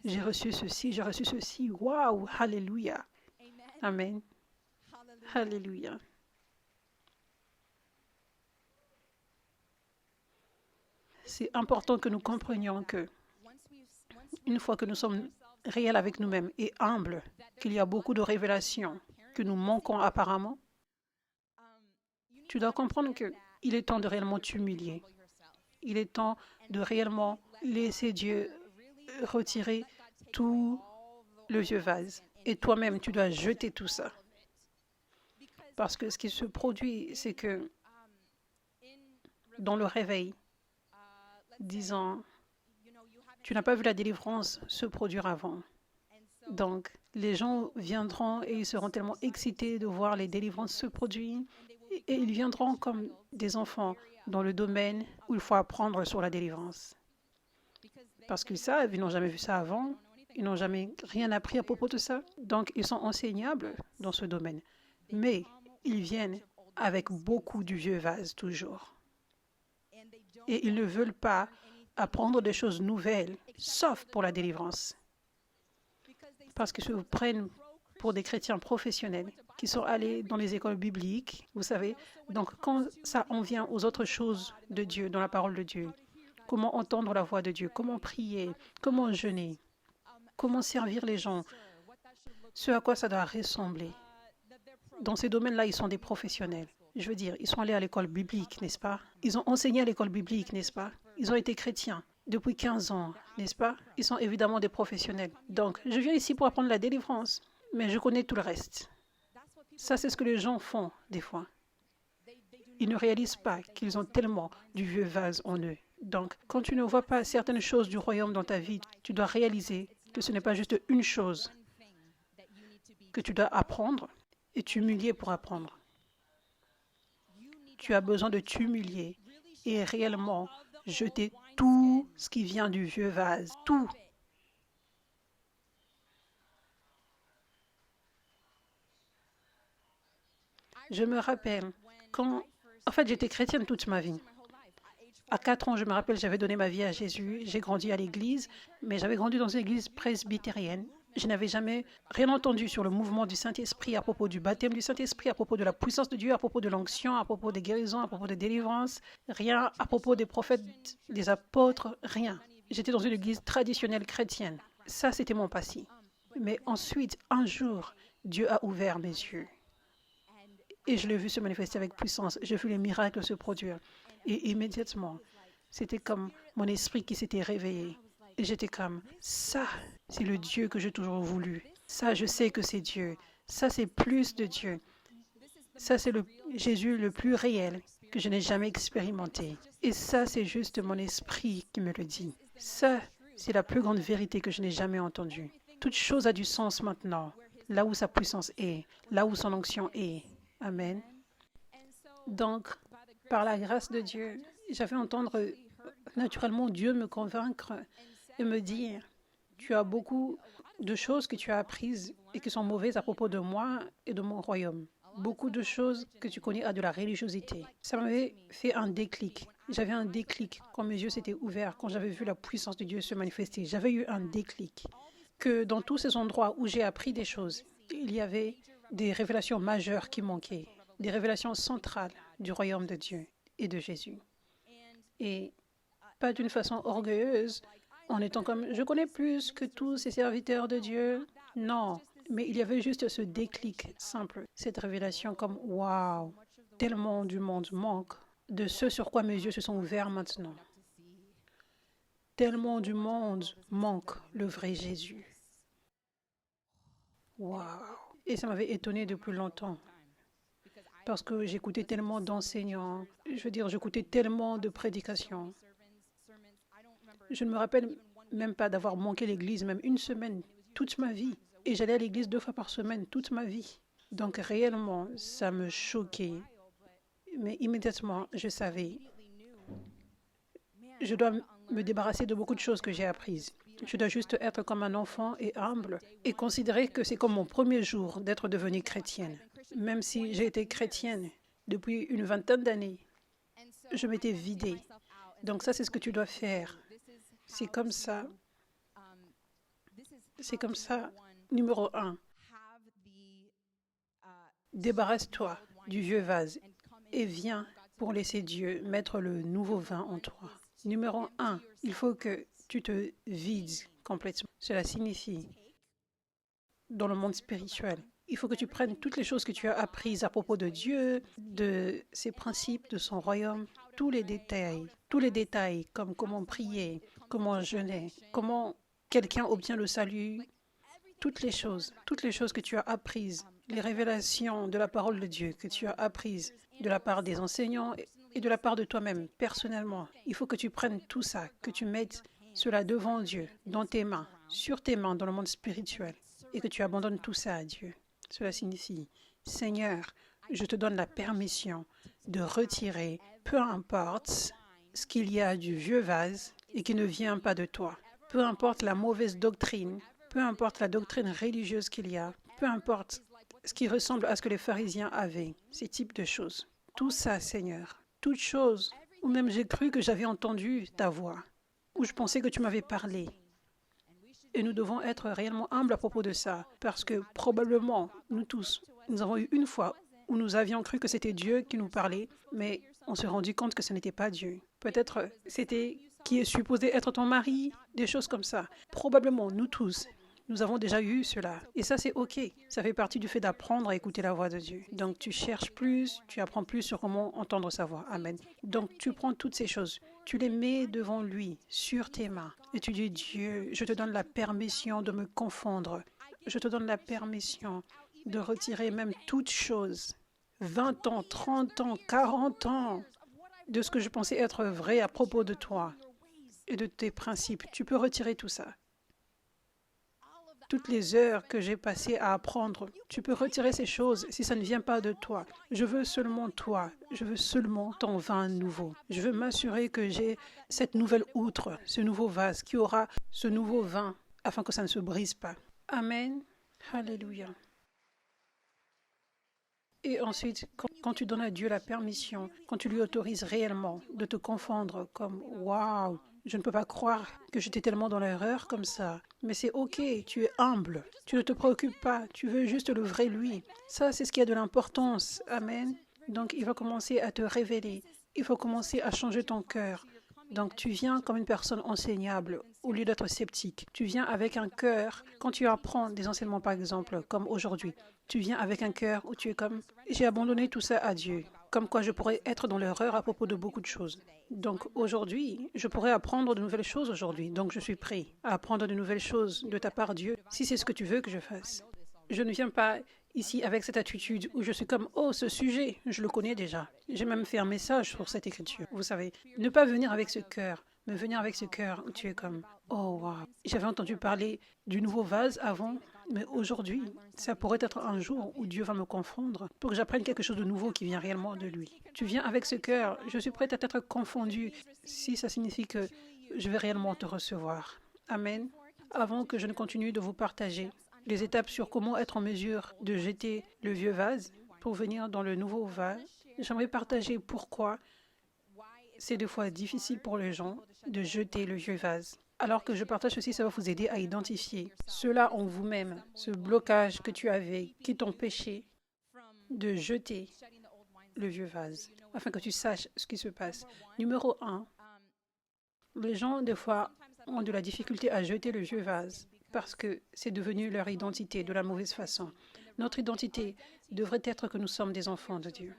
J'ai reçu ceci, j'ai reçu ceci. Waouh! Alléluia! Amen. Alléluia. C'est important que nous comprenions que, une fois que nous sommes réels avec nous-mêmes et humbles, qu'il y a beaucoup de révélations que nous manquons apparemment, tu dois comprendre qu'il est temps de réellement t'humilier. Il est temps de réellement laisser Dieu retirer tout le vieux vase. Et toi-même, tu dois jeter tout ça. Parce que ce qui se produit, c'est que dans le réveil, disons, tu n'as pas vu la délivrance se produire avant. Donc, les gens viendront et ils seront tellement excités de voir les délivrances se produire. Et ils viendront comme des enfants dans le domaine où il faut apprendre sur la délivrance. Parce qu'ils savent, ils n'ont jamais vu ça avant, ils n'ont jamais rien appris à propos de ça. Donc, ils sont enseignables dans ce domaine. Mais ils viennent avec beaucoup du vieux vase toujours. Et ils ne veulent pas apprendre des choses nouvelles, sauf pour la délivrance. Parce qu'ils se prennent pour des chrétiens professionnels qui sont allés dans les écoles bibliques, vous savez. Donc, quand ça en vient aux autres choses de Dieu, dans la parole de Dieu, comment entendre la voix de Dieu, comment prier, comment jeûner, comment servir les gens, ce à quoi ça doit ressembler. dans ces domaines-là, ils sont des professionnels. Je veux dire, ils sont allés à l'école biblique, n'est-ce pas? Ils ont enseigné à l'école biblique, n'est-ce pas? Ils ont été chrétiens depuis 15 ans, n'est-ce pas? Ils sont évidemment des professionnels. Donc, je viens ici pour apprendre la délivrance, mais je connais tout le reste. Ça, c'est ce que les gens font des fois. Ils ne réalisent pas qu'ils ont tellement du vieux vase en eux. Donc, quand tu ne vois pas certaines choses du royaume dans ta vie, tu dois réaliser que ce n'est pas juste une chose que tu dois apprendre et t'humilier pour apprendre. Tu as besoin de t'humilier et réellement jeter tout ce qui vient du vieux vase, tout. Je me rappelle quand... En fait, j'étais chrétienne toute ma vie. À 4 ans, je me rappelle, j'avais donné ma vie à Jésus. J'ai grandi à l'église, mais j'avais grandi dans une église presbytérienne. Je n'avais jamais rien entendu sur le mouvement du Saint-Esprit, à propos du baptême du Saint-Esprit, à propos de la puissance de Dieu, à propos de l'onction, à propos des guérisons, à propos des délivrances. Rien à propos des prophètes, des apôtres, rien. J'étais dans une église traditionnelle chrétienne. Ça, c'était mon passé. Mais ensuite, un jour, Dieu a ouvert mes yeux. Et je l'ai vu se manifester avec puissance. J'ai vu les miracles se produire. Et immédiatement, c'était comme mon esprit qui s'était réveillé. Et j'étais comme, ça, c'est le Dieu que j'ai toujours voulu. Ça, je sais que c'est Dieu. Ça, c'est plus de Dieu. Ça, c'est le Jésus le plus réel que je n'ai jamais expérimenté. Et ça, c'est juste mon esprit qui me le dit. Ça, c'est la plus grande vérité que je n'ai jamais entendue. Toute chose a du sens maintenant, là où sa puissance est, là où son onction est. Amen. Donc, par la grâce de Dieu, j'avais entendre naturellement Dieu me convaincre et me dire, tu as beaucoup de choses que tu as apprises et qui sont mauvaises à propos de moi et de mon royaume. Beaucoup de choses que tu connais à de la religiosité. Ça m'avait fait un déclic. J'avais un déclic quand mes yeux s'étaient ouverts, quand j'avais vu la puissance de Dieu se manifester. J'avais eu un déclic que dans tous ces endroits où j'ai appris des choses, il y avait des révélations majeures qui manquaient, des révélations centrales du royaume de Dieu et de Jésus. Et pas d'une façon orgueilleuse, en étant comme « je connais plus que tous ces serviteurs de Dieu ». Non, mais il y avait juste ce déclic simple, cette révélation comme « waouh, tellement du monde manque de ce sur quoi mes yeux se sont ouverts maintenant. Tellement du monde manque le vrai Jésus. » Waouh! Et ça m'avait étonné depuis longtemps. Parce que j'écoutais tellement d'enseignants, j'écoutais tellement de prédications. Je ne me rappelle même pas d'avoir manqué l'église, même une semaine, toute ma vie. Et j'allais à l'église 2 fois par semaine, toute ma vie. Donc réellement, ça me choquait. Mais immédiatement, je savais, je dois me débarrasser de beaucoup de choses que j'ai apprises. Je dois juste être comme un enfant et humble et considérer que c'est comme mon premier jour d'être devenue chrétienne. Même si j'ai été chrétienne depuis une vingtaine d'années, je m'étais vidée. Donc ça, c'est ce que tu dois faire. C'est comme ça. C'est comme ça. Numéro 1. Débarrasse-toi du vieux vase et viens pour laisser Dieu mettre le nouveau vin en toi. Numéro 1, il faut que tu te vides complètement. Cela signifie, dans le monde spirituel, il faut que tu prennes toutes les choses que tu as apprises à propos de Dieu, de ses principes, de son royaume, tous les détails comme comment prier, comment jeûner, comment quelqu'un obtient le salut, toutes les choses que tu as apprises, les révélations de la parole de Dieu que tu as apprises de la part des enseignants et de la part de toi-même, personnellement. Il faut que tu prennes tout ça, que tu mettes cela devant Dieu, dans tes mains, sur tes mains, dans le monde spirituel, et que tu abandonnes tout ça à Dieu. Cela signifie, Seigneur, je te donne la permission de retirer, peu importe ce qu'il y a du vieux vase et qui ne vient pas de toi. Peu importe la mauvaise doctrine, peu importe la doctrine religieuse qu'il y a, peu importe ce qui ressemble à ce que les pharisiens avaient, ces types de choses. Tout ça, Seigneur, toutes choses où même j'ai cru que j'avais entendu ta voix, où je pensais que tu m'avais parlé. Et nous devons être réellement humbles à propos de ça, parce que probablement, nous tous, nous avons eu une fois où nous avions cru que c'était Dieu qui nous parlait, mais on s'est rendu compte que ce n'était pas Dieu. Peut-être c'était qui est supposé être ton mari, des choses comme ça. Probablement, nous tous. Nous avons déjà eu cela. Et ça, c'est OK. Ça fait partie du fait d'apprendre à écouter la voix de Dieu. Donc, tu cherches plus, tu apprends plus sur comment entendre sa voix. Amen. Donc, tu prends toutes ces choses, tu les mets devant lui, sur tes mains. Et tu dis, Dieu, je te donne la permission de me confondre. Je te donne la permission de retirer même toute chose. 20 ans, 30 ans, 40 ans de ce que je pensais être vrai à propos de toi et de tes principes. Tu peux retirer tout ça. Toutes les heures que j'ai passées à apprendre, tu peux retirer ces choses si ça ne vient pas de toi. Je veux seulement toi. Je veux seulement ton vin nouveau. Je veux m'assurer que j'ai cette nouvelle outre, ce nouveau vase qui aura ce nouveau vin afin que ça ne se brise pas. Amen. Alléluia. Et ensuite, quand tu donnes à Dieu la permission, quand tu lui autorises réellement de te confondre comme « Waouh, je ne peux pas croire que j'étais tellement dans l'erreur comme ça. » Mais c'est OK, tu es humble, tu ne te préoccupes pas, tu veux juste le vrai lui. Ça, c'est ce qui a de l'importance. Amen. Donc, il va commencer à te révéler. Il faut commencer à changer ton cœur. Donc, tu viens comme une personne enseignable au lieu d'être sceptique. Tu viens avec un cœur, quand tu apprends des enseignements, par exemple, comme aujourd'hui, tu viens avec un cœur où tu es comme, j'ai abandonné tout ça à Dieu. Comme quoi je pourrais être dans l'erreur à propos de beaucoup de choses. Donc, aujourd'hui, je pourrais apprendre de nouvelles choses aujourd'hui. Donc, je suis prêt à apprendre de nouvelles choses de ta part, Dieu, si c'est ce que tu veux que je fasse. Je ne viens pas ici avec cette attitude où je suis comme, oh, ce sujet, je le connais déjà. J'ai même fait un message sur cette écriture. Vous savez, ne pas venir avec ce cœur, mais venir avec ce cœur où tu es comme, oh, wow. J'avais entendu parler du nouveau vase avant, mais aujourd'hui, ça pourrait être un jour où Dieu va me confondre pour que j'apprenne quelque chose de nouveau qui vient réellement de lui. Tu viens avec ce cœur, je suis prête à être confondue si ça signifie que je vais réellement te recevoir. Amen. Avant que je ne continue de vous partager les étapes sur comment être en mesure de jeter le vieux vase pour venir dans le nouveau vase, j'aimerais partager pourquoi c'est des fois difficile pour les gens de jeter le vieux vase. Alors que je partage ceci, ça va vous aider à identifier cela en vous-même, ce blocage que tu avais qui t'empêchait de jeter le vieux vase, afin que tu saches ce qui se passe. Numéro 1, les gens, des fois, ont de la difficulté à jeter le vieux vase parce que c'est devenu leur identité de la mauvaise façon. Notre identité devrait être que nous sommes des enfants de Dieu.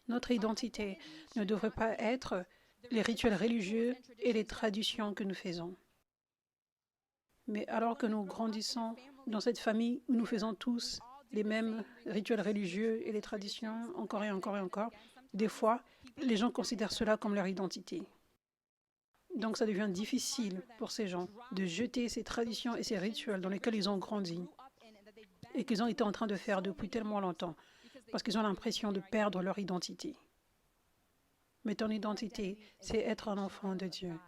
Notre identité ne devrait pas être les rituels religieux et les traditions que nous faisons. Mais alors que nous grandissons dans cette famille où nous faisons tous les mêmes rituels religieux et les traditions, encore et encore et encore, des fois, les gens considèrent cela comme leur identité. Donc ça devient difficile pour ces gens de jeter ces traditions et ces rituels dans lesquels ils ont grandi et qu'ils ont été en train de faire depuis tellement longtemps parce qu'ils ont l'impression de perdre leur identité. Mais ton identité, c'est être un enfant de Dieu.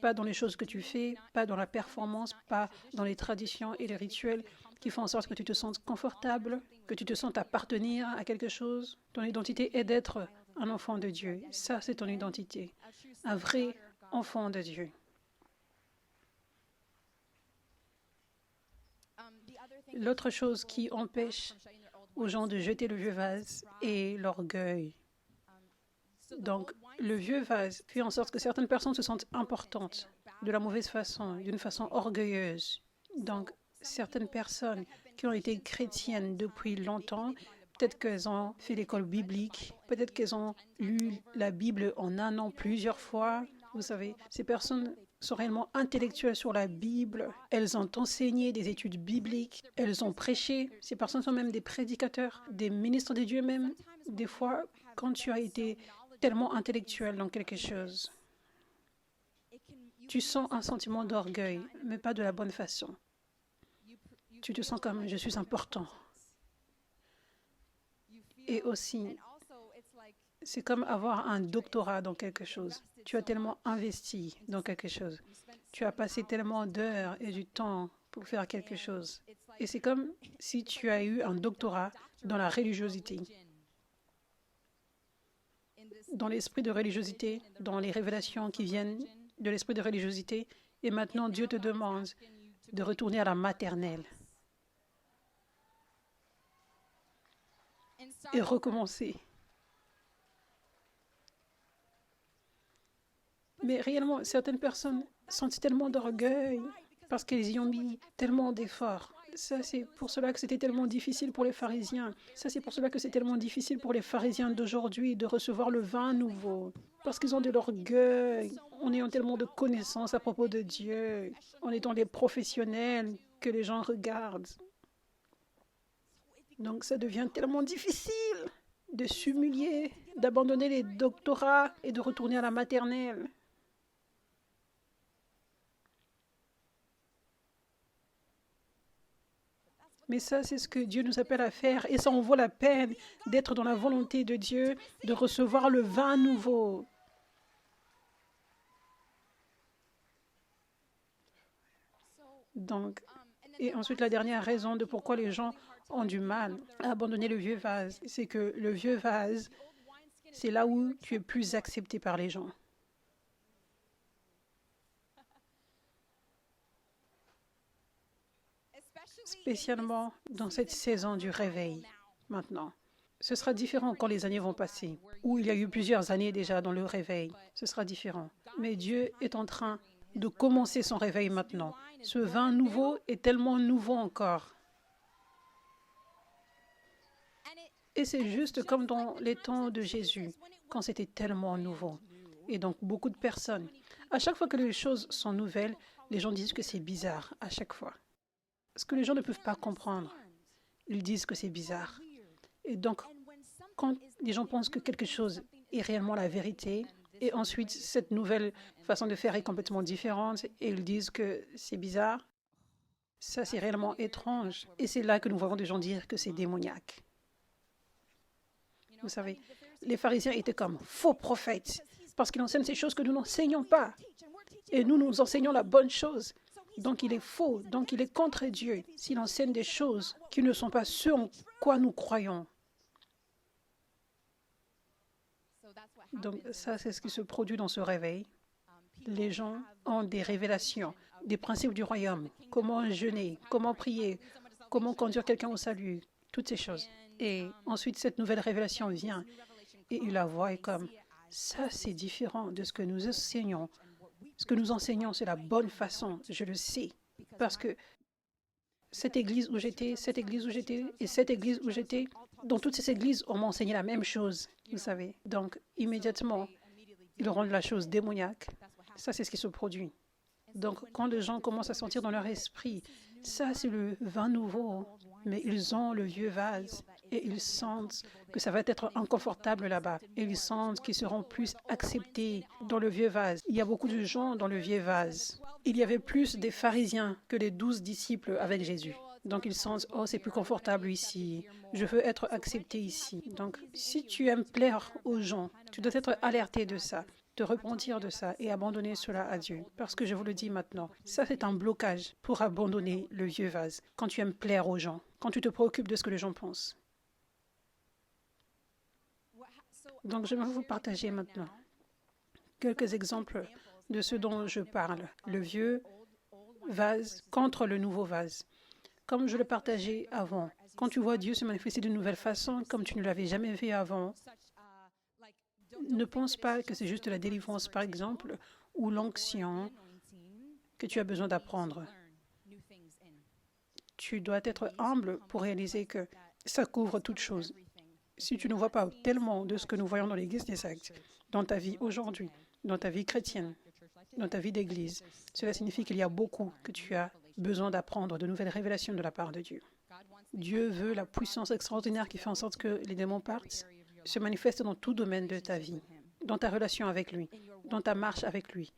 Pas dans les choses que tu fais, pas dans la performance, pas dans les traditions et les rituels qui font en sorte que tu te sentes confortable, que tu te sentes appartenir à quelque chose. Ton identité est d'être un enfant de Dieu. Ça, c'est ton identité. Un vrai enfant de Dieu. L'autre chose qui empêche aux gens de jeter le vieux vase est l'orgueil. Donc, le vieux vase fait en sorte que certaines personnes se sentent importantes de la mauvaise façon, d'une façon orgueilleuse. Donc, certaines personnes qui ont été chrétiennes depuis longtemps, peut-être qu'elles ont fait l'école biblique, peut-être qu'elles ont lu la Bible en un an plusieurs fois. Vous savez, ces personnes sont réellement intellectuelles sur la Bible. Elles ont enseigné des études bibliques. Elles ont prêché. Ces personnes sont même des prédicateurs, des ministres de Dieu même. Des fois, quand tu as été tellement intellectuel dans quelque chose, tu sens un sentiment d'orgueil, mais pas de la bonne façon. Tu te sens comme « je suis important ». Et aussi, c'est comme avoir un doctorat dans quelque chose. Tu as tellement investi dans quelque chose. Tu as passé tellement d'heures et du temps pour faire quelque chose. Et c'est comme si tu as eu un doctorat dans la religiosité. Dans l'esprit de religiosité, dans les révélations qui viennent de l'esprit de religiosité. Et maintenant, Dieu te demande de retourner à la maternelle et recommencer. Mais réellement, certaines personnes sentent tellement d'orgueil parce qu'ils y ont mis tellement d'efforts. Ça, c'est pour cela que c'était tellement difficile pour les pharisiens. Ça, c'est pour cela que c'est tellement difficile pour les pharisiens d'aujourd'hui de recevoir le vin nouveau. Parce qu'ils ont de l'orgueil, en ayant tellement de connaissances à propos de Dieu, en étant des professionnels que les gens regardent. Donc, ça devient tellement difficile de s'humilier, d'abandonner les doctorats et de retourner à la maternelle. Mais ça, c'est ce que Dieu nous appelle à faire. Et ça en vaut la peine d'être dans la volonté de Dieu, de recevoir le vin nouveau. Donc, et ensuite, la dernière raison de pourquoi les gens ont du mal à abandonner le vieux vase, c'est que le vieux vase, c'est là où tu es plus accepté par les gens. Spécialement dans cette saison du réveil, maintenant. Ce sera différent quand les années vont passer, où il y a eu plusieurs années déjà dans le réveil. Ce sera différent. Mais Dieu est en train de commencer son réveil maintenant. Ce vin nouveau est tellement nouveau encore. Et c'est juste comme dans les temps de Jésus, quand c'était tellement nouveau. Et donc, beaucoup de personnes, à chaque fois que les choses sont nouvelles, les gens disent que c'est bizarre, à chaque fois. Ce que les gens ne peuvent pas comprendre, ils disent que c'est bizarre. Et donc, quand les gens pensent que quelque chose est réellement la vérité, et ensuite cette nouvelle façon de faire est complètement différente, et ils disent que c'est bizarre, ça c'est réellement étrange. Et c'est là que nous voyons des gens dire que c'est démoniaque. Vous savez, les pharisiens étaient comme faux prophètes, parce qu'ils enseignent ces choses que nous n'enseignons pas. Et nous, nous enseignons la bonne chose. Donc il est faux, donc il est contre Dieu s'il enseigne des choses qui ne sont pas ce en quoi nous croyons. Donc ça, c'est ce qui se produit dans ce réveil. Les gens ont des révélations, des principes du royaume, comment jeûner, comment prier, comment conduire quelqu'un au salut, toutes ces choses. Et ensuite, cette nouvelle révélation vient et ils la voient comme ça, c'est différent de ce que nous enseignons. Ce que nous enseignons, c'est la bonne façon, je le sais, parce que cette église où j'étais, cette église où j'étais et cette église où j'étais, dans toutes ces églises, on m'a enseigné la même chose, vous savez. Donc, immédiatement, ils rendent la chose démoniaque. Ça, c'est ce qui se produit. Donc, quand les gens commencent à sentir dans leur esprit, ça, c'est le vin nouveau, mais ils ont le vieux vase et ils sentent que ça va être inconfortable là-bas. Et ils sentent qu'ils seront plus acceptés dans le vieux vase. Il y a beaucoup de gens dans le vieux vase. Il y avait plus des pharisiens que les 12 disciples avec Jésus. Donc ils sentent, oh, c'est plus confortable ici, je veux être accepté ici. Donc si tu aimes plaire aux gens, tu dois être alerté de ça, te repentir de ça et abandonner cela à Dieu. Parce que je vous le dis maintenant, ça c'est un blocage pour abandonner le vieux vase. Quand tu aimes plaire aux gens, quand tu te préoccupes de ce que les gens pensent. Donc je vais vous partager maintenant quelques exemples de ce dont je parle. Le vieux vase contre le nouveau vase. Comme je le partageais avant, quand tu vois Dieu se manifester d'une nouvelle façon, comme tu ne l'avais jamais vu avant, ne pense pas que c'est juste la délivrance, par exemple, ou l'onction que tu as besoin d'apprendre. Tu dois être humble pour réaliser que ça couvre toute chose. Si tu ne vois pas tellement de ce que nous voyons dans l'Église des Actes, dans ta vie aujourd'hui, dans ta vie chrétienne, dans ta vie d'Église, cela signifie qu'il y a beaucoup que tu as besoin d'apprendre, de nouvelles révélations de la part de Dieu. Dieu veut la puissance extraordinaire qui fait en sorte que les démons partent, se manifeste dans tout domaine de ta vie, dans ta relation avec lui, dans ta marche avec lui,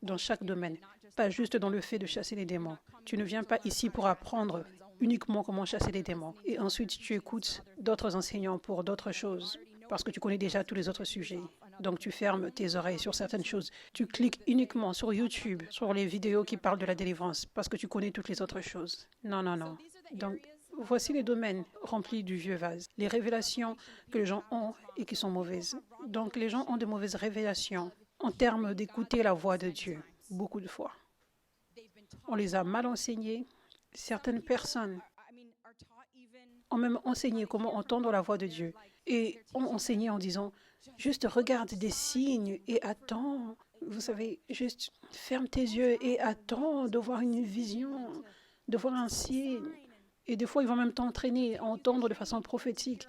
dans chaque domaine, pas juste dans le fait de chasser les démons. Tu ne viens pas ici pour apprendre uniquement comment chasser les démons et ensuite tu écoutes d'autres enseignants pour d'autres choses parce que tu connais déjà tous les autres sujets. Donc tu fermes tes oreilles sur certaines choses. Tu cliques uniquement sur YouTube, sur les vidéos qui parlent de la délivrance parce que tu connais toutes les autres choses. Non, non, non. Donc voici les domaines remplis du vieux vase, les révélations que les gens ont et qui sont mauvaises. Donc les gens ont de mauvaises révélations en termes d'écouter la voix de Dieu, beaucoup de fois. On les a mal enseignés. Certaines personnes ont même enseigné comment entendre la voix de Dieu et ont enseigné en disant « juste regarde des signes et attends Vous savez, juste ferme tes yeux et attends de voir une vision, de voir un signe. Et des fois, ils vont même t'entraîner à entendre de façon prophétique.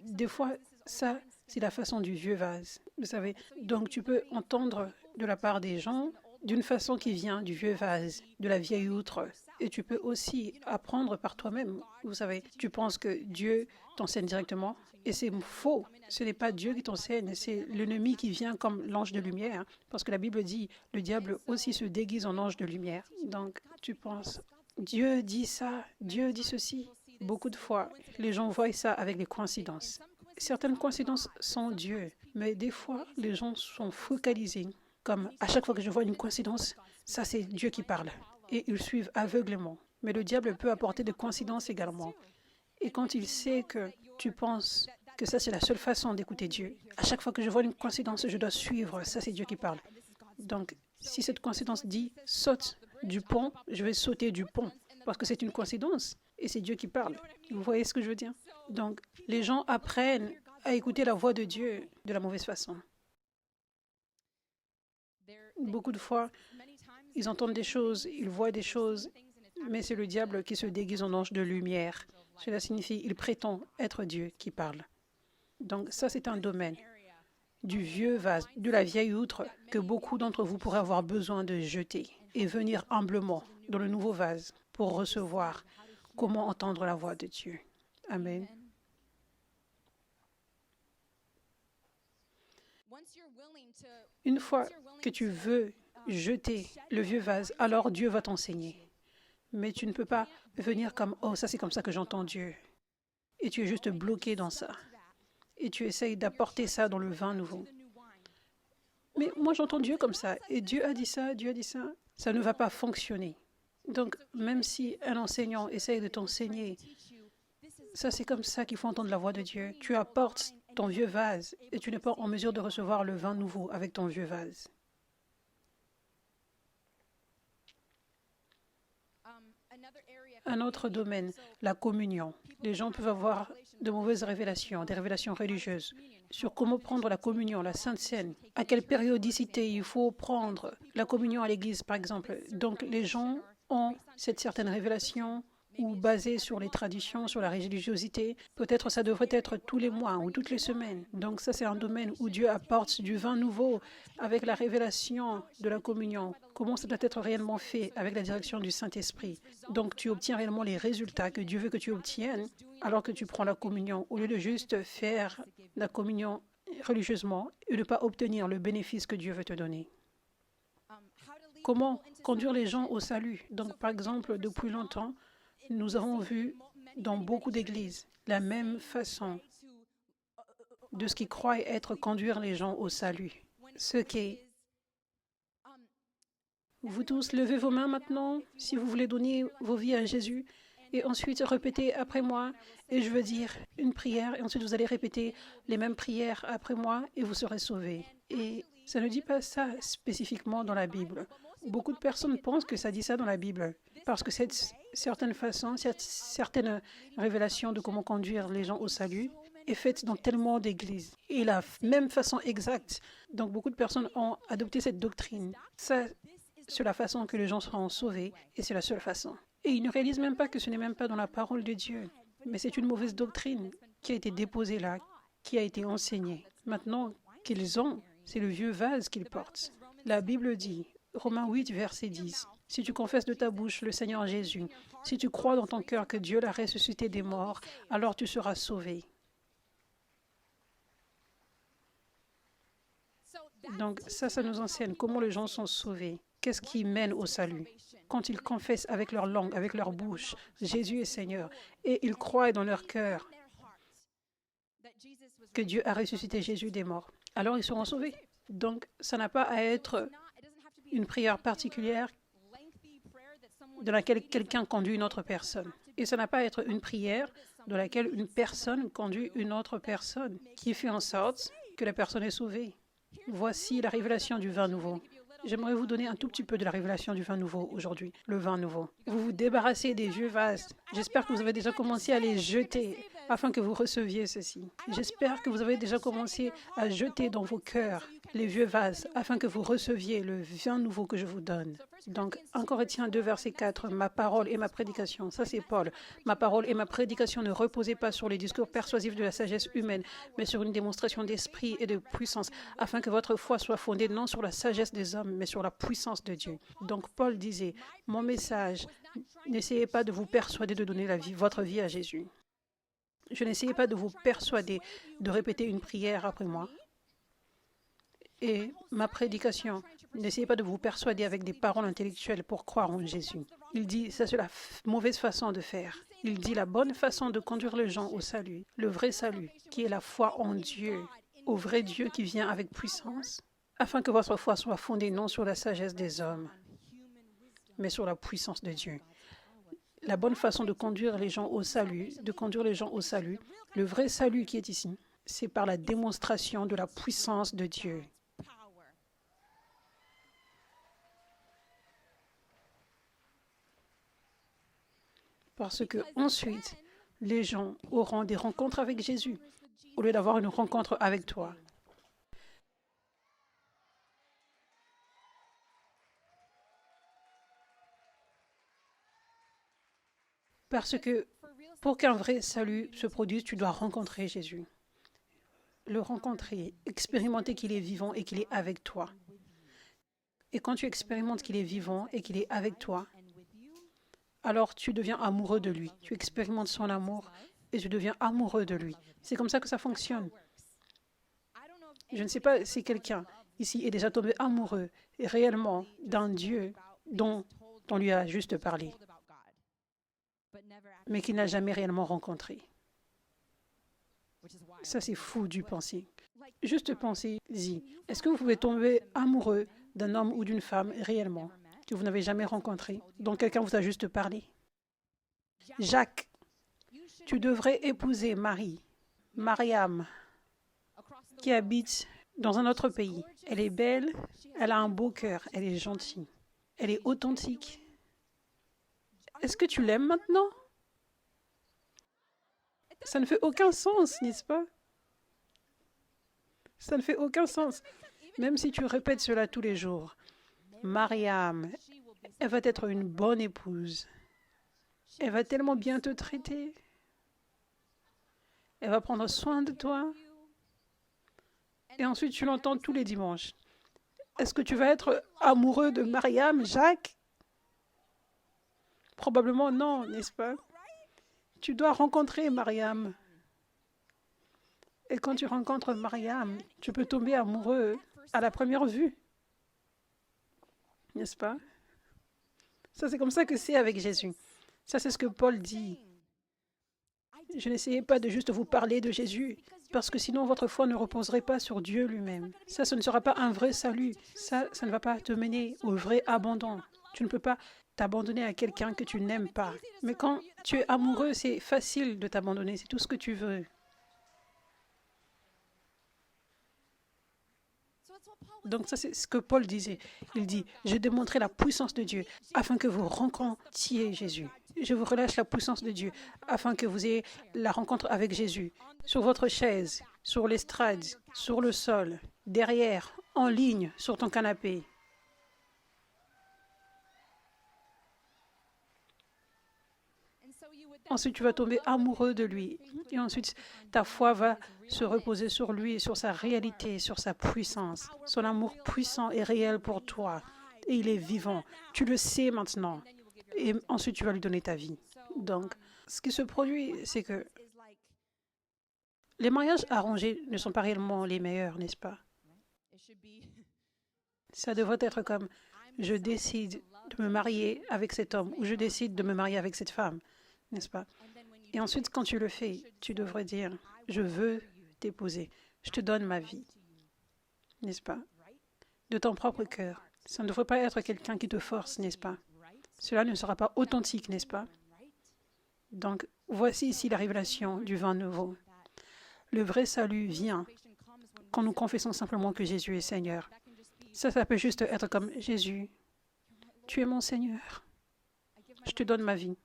Des fois, ça, c'est la façon du vieux vase. Vous savez, donc tu peux entendre de la part des gens d'une façon qui vient du vieux vase, de la vieille outre. Et tu peux aussi apprendre par toi-même. Vous savez, tu penses que Dieu t'enseigne directement et c'est faux. Ce n'est pas Dieu qui t'enseigne, c'est l'ennemi qui vient comme l'ange de lumière. Parce que la Bible dit, le diable aussi se déguise en ange de lumière. Donc, tu penses, Dieu dit ça, Dieu dit ceci. Beaucoup de fois, les gens voient ça avec des coïncidences. Certaines coïncidences sont Dieu, mais des fois, les gens sont focalisés. Comme à chaque fois que je vois une coïncidence, ça c'est Dieu qui parle. Et ils suivent aveuglément. Mais le diable peut apporter des coïncidences également. Et quand il sait que tu penses que ça c'est la seule façon d'écouter Dieu, à chaque fois que je vois une coïncidence, je dois suivre, ça c'est Dieu qui parle. Donc, si cette coïncidence dit saute du pont, je vais sauter du pont parce que c'est une coïncidence et c'est Dieu qui parle. Vous voyez ce que je veux dire? Donc, les gens apprennent à écouter la voix de Dieu de la mauvaise façon. Beaucoup de fois, ils entendent des choses, ils voient des choses, mais c'est le diable qui se déguise en ange de lumière. Cela signifie qu'il prétend être Dieu qui parle. Donc ça, c'est un domaine du vieux vase, de la vieille outre que beaucoup d'entre vous pourraient avoir besoin de jeter et venir humblement dans le nouveau vase pour recevoir comment entendre la voix de Dieu. Amen. Une fois que tu veux jeter le vieux vase, alors Dieu va t'enseigner. Mais tu ne peux pas venir comme « Oh, ça c'est comme ça que j'entends Dieu ». Et tu es juste bloqué dans ça. Et tu essayes d'apporter ça dans le vin nouveau. Mais moi j'entends Dieu comme ça. Et Dieu a dit ça, Dieu a dit ça. Ça ne va pas fonctionner. Donc même si un enseignant essaye de t'enseigner, ça c'est comme ça qu'il faut entendre la voix de Dieu. Tu apportes ton vieux vase et tu n'es pas en mesure de recevoir le vin nouveau avec ton vieux vase. Un autre domaine, la communion. Les gens peuvent avoir de mauvaises révélations, des révélations religieuses, sur comment prendre la communion, la Sainte Seine, à quelle périodicité il faut prendre la communion à l'église, par exemple. Donc les gens ont cette certaine révélation ou basée sur les traditions, sur la religiosité. Peut-être ça devrait être tous les mois ou toutes les semaines. Donc ça, c'est un domaine où Dieu apporte du vin nouveau avec la révélation de la communion. Comment ça doit être réellement fait avec la direction du Saint-Esprit. Donc tu obtiens réellement les résultats que Dieu veut que tu obtiennes alors que tu prends la communion, au lieu de juste faire la communion religieusement et de ne pas obtenir le bénéfice que Dieu veut te donner. Comment conduire les gens au salut? Donc par exemple, depuis longtemps, nous avons vu dans beaucoup d'églises la même façon de ce qui croit être conduire les gens au salut. Ce qui est... Vous tous, levez vos mains maintenant si vous voulez donner vos vies à Jésus et ensuite répétez après moi et je veux dire une prière et ensuite vous allez répéter les mêmes prières après moi et vous serez sauvés. Et ça ne dit pas ça spécifiquement dans la Bible. Beaucoup de personnes pensent que ça dit ça dans la Bible parce que cette certaine façon, cette certaine révélation de comment conduire les gens au salut est faite dans tellement d'églises. Et la même façon exacte. Donc beaucoup de personnes ont adopté cette doctrine. Ça, c'est la façon que les gens seront sauvés et c'est la seule façon. Et ils ne réalisent même pas que ce n'est même pas dans la parole de Dieu. Mais c'est une mauvaise doctrine qui a été déposée là, qui a été enseignée. Maintenant qu'ils ont, c'est le vieux vase qu'ils portent. La Bible dit, Romains 8, verset 10, « Si tu confesses de ta bouche le Seigneur Jésus, si tu crois dans ton cœur que Dieu l'a ressuscité des morts, alors tu seras sauvé. » Donc ça nous enseigne comment les gens sont sauvés. Qu'est-ce qui mène au salut? Quand ils confessent avec leur langue, avec leur bouche, Jésus est Seigneur, et ils croient dans leur cœur que Dieu a ressuscité Jésus des morts, alors ils seront sauvés. Donc ça n'a pas à être une prière particulière dans laquelle quelqu'un conduit une autre personne. Et ça n'a pas à être une prière dans laquelle une personne conduit une autre personne, qui fait en sorte que la personne est sauvée. Voici la révélation du vin nouveau. J'aimerais vous donner un tout petit peu de la révélation du vin nouveau aujourd'hui, le vin nouveau. Vous vous débarrassez des vieux vases. J'espère que vous avez déjà commencé à les jeter afin que vous receviez ceci. J'espère que vous avez déjà commencé à jeter dans vos cœurs les vieux vases, afin que vous receviez le vin nouveau que je vous donne. Donc, 1 Corinthiens 2, verset 4, ma parole et ma prédication, ça c'est Paul, ma parole et ma prédication ne reposaient pas sur les discours persuasifs de la sagesse humaine, mais sur une démonstration d'esprit et de puissance, afin que votre foi soit fondée non sur la sagesse des hommes, mais sur la puissance de Dieu. Donc, Paul disait, mon message, n'essayez pas de vous persuader de donner votre vie à Jésus. Je n'essayais pas de vous persuader de répéter une prière après moi. Et ma prédication, n'essayez pas de vous persuader avec des paroles intellectuelles pour croire en Jésus. Il dit, ça c'est la mauvaise façon de faire. Il dit la bonne façon de conduire les gens au salut, le vrai salut, qui est la foi en Dieu, au vrai Dieu qui vient avec puissance, afin que votre foi soit fondée non sur la sagesse des hommes, mais sur la puissance de Dieu. La bonne façon de conduire les gens au salut, le vrai salut qui est ici, c'est par la démonstration de la puissance de Dieu. Parce que ensuite, les gens auront des rencontres avec Jésus, au lieu d'avoir une rencontre avec toi. Parce que pour qu'un vrai salut se produise, tu dois rencontrer Jésus. Le rencontrer, expérimenter qu'il est vivant et qu'il est avec toi. Et quand tu expérimentes qu'il est vivant et qu'il est avec toi, alors tu deviens amoureux de lui. Tu expérimentes son amour et tu deviens amoureux de lui. C'est comme ça que ça fonctionne. Je ne sais pas si quelqu'un ici est déjà tombé amoureux et réellement d'un Dieu dont on lui a juste parlé, mais qu'il n'a jamais réellement rencontré. Ça, c'est fou du penser. Juste pensez-y. Est-ce que vous pouvez tomber amoureux d'un homme ou d'une femme réellement que vous n'avez jamais rencontré, dont quelqu'un vous a juste parlé? Jacques, tu devrais épouser Marie, Mariam, qui habite dans un autre pays. Elle est belle, elle a un beau cœur, elle est gentille, elle est authentique. Est-ce que tu l'aimes maintenant? Ça ne fait aucun sens, n'est-ce pas? Ça ne fait aucun sens. Même si tu répètes cela tous les jours. Mariam, elle va être une bonne épouse. Elle va tellement bien te traiter. Elle va prendre soin de toi. Et ensuite, tu l'entends tous les dimanches. Est-ce que tu vas être amoureux de Mariam, Jacques? Probablement non, n'est-ce pas? Tu dois rencontrer Mariam. Et quand tu rencontres Mariam, tu peux tomber amoureux à la première vue. N'est-ce pas? Ça, c'est comme ça que c'est avec Jésus. Ça, c'est ce que Paul dit. Je n'essayais pas de juste vous parler de Jésus, parce que sinon votre foi ne reposerait pas sur Dieu lui-même. Ça, ce ne sera pas un vrai salut. Ça ne va pas te mener au vrai abandon. Tu ne peux pas t'abandonner à quelqu'un que tu n'aimes pas. Mais quand tu es amoureux, c'est facile de t'abandonner. C'est tout ce que tu veux. Donc ça, c'est ce que Paul disait. Il dit, je démontrerai la puissance de Dieu afin que vous rencontriez Jésus. Je vous relâche la puissance de Dieu afin que vous ayez la rencontre avec Jésus. Sur votre chaise, sur l'estrade, sur le sol, derrière, en ligne, sur ton canapé. Ensuite, tu vas tomber amoureux de lui. Et ensuite, ta foi va se reposer sur lui, sur sa réalité, sur sa puissance. Son amour puissant et réel pour toi. Et il est vivant. Tu le sais maintenant. Et ensuite, tu vas lui donner ta vie. Donc, ce qui se produit, c'est que les mariages arrangés ne sont pas réellement les meilleurs, n'est-ce pas? Ça devrait être comme, je décide de me marier avec cet homme ou je décide de me marier avec cette femme. N'est-ce pas? Et ensuite, quand tu le fais, tu devrais dire, je veux t'épouser, je te donne ma vie. N'est-ce pas? De ton propre cœur. Ça ne devrait pas être quelqu'un qui te force, n'est-ce pas? Cela ne sera pas authentique, n'est-ce pas? Donc, voici ici la révélation du vin nouveau. Le vrai salut vient quand nous confessons simplement que Jésus est Seigneur. Ça peut juste être comme, Jésus, tu es mon Seigneur. Je te donne ma vie.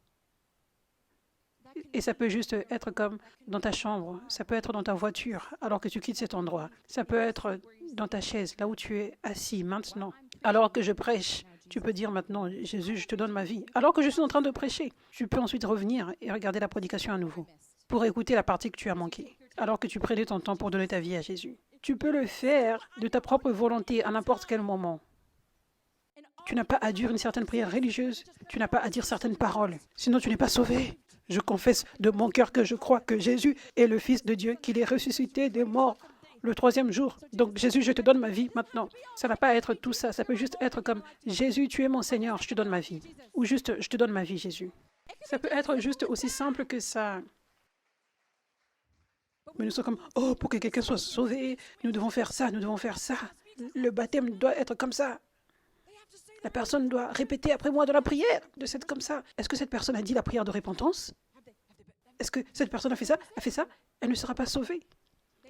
Et ça peut juste être comme dans ta chambre, ça peut être dans ta voiture alors que tu quittes cet endroit. Ça peut être dans ta chaise, là où tu es assis maintenant. Alors que je prêche, tu peux dire maintenant, Jésus, je te donne ma vie. Alors que je suis en train de prêcher, tu peux ensuite revenir et regarder la prédication à nouveau pour écouter la partie que tu as manquée, alors que tu prenais ton temps pour donner ta vie à Jésus. Tu peux le faire de ta propre volonté à n'importe quel moment. Tu n'as pas à dire une certaine prière religieuse, tu n'as pas à dire certaines paroles, sinon tu n'es pas sauvé. Je confesse de mon cœur que je crois que Jésus est le Fils de Dieu, qu'il est ressuscité des morts le 3e jour. Donc Jésus, je te donne ma vie maintenant. Ça n'a pas à être tout ça, ça peut juste être comme Jésus, tu es mon Seigneur, je te donne ma vie. Ou juste, je te donne ma vie, Jésus. Ça peut être juste aussi simple que ça. Mais nous sommes comme, oh, pour que quelqu'un soit sauvé, nous devons faire ça, nous devons faire ça. Le baptême doit être comme ça. La personne doit répéter après moi dans la prière, de cette comme ça. Est-ce que cette personne a dit la prière de repentance? Est-ce que cette personne a fait ça? Elle ne sera pas sauvée.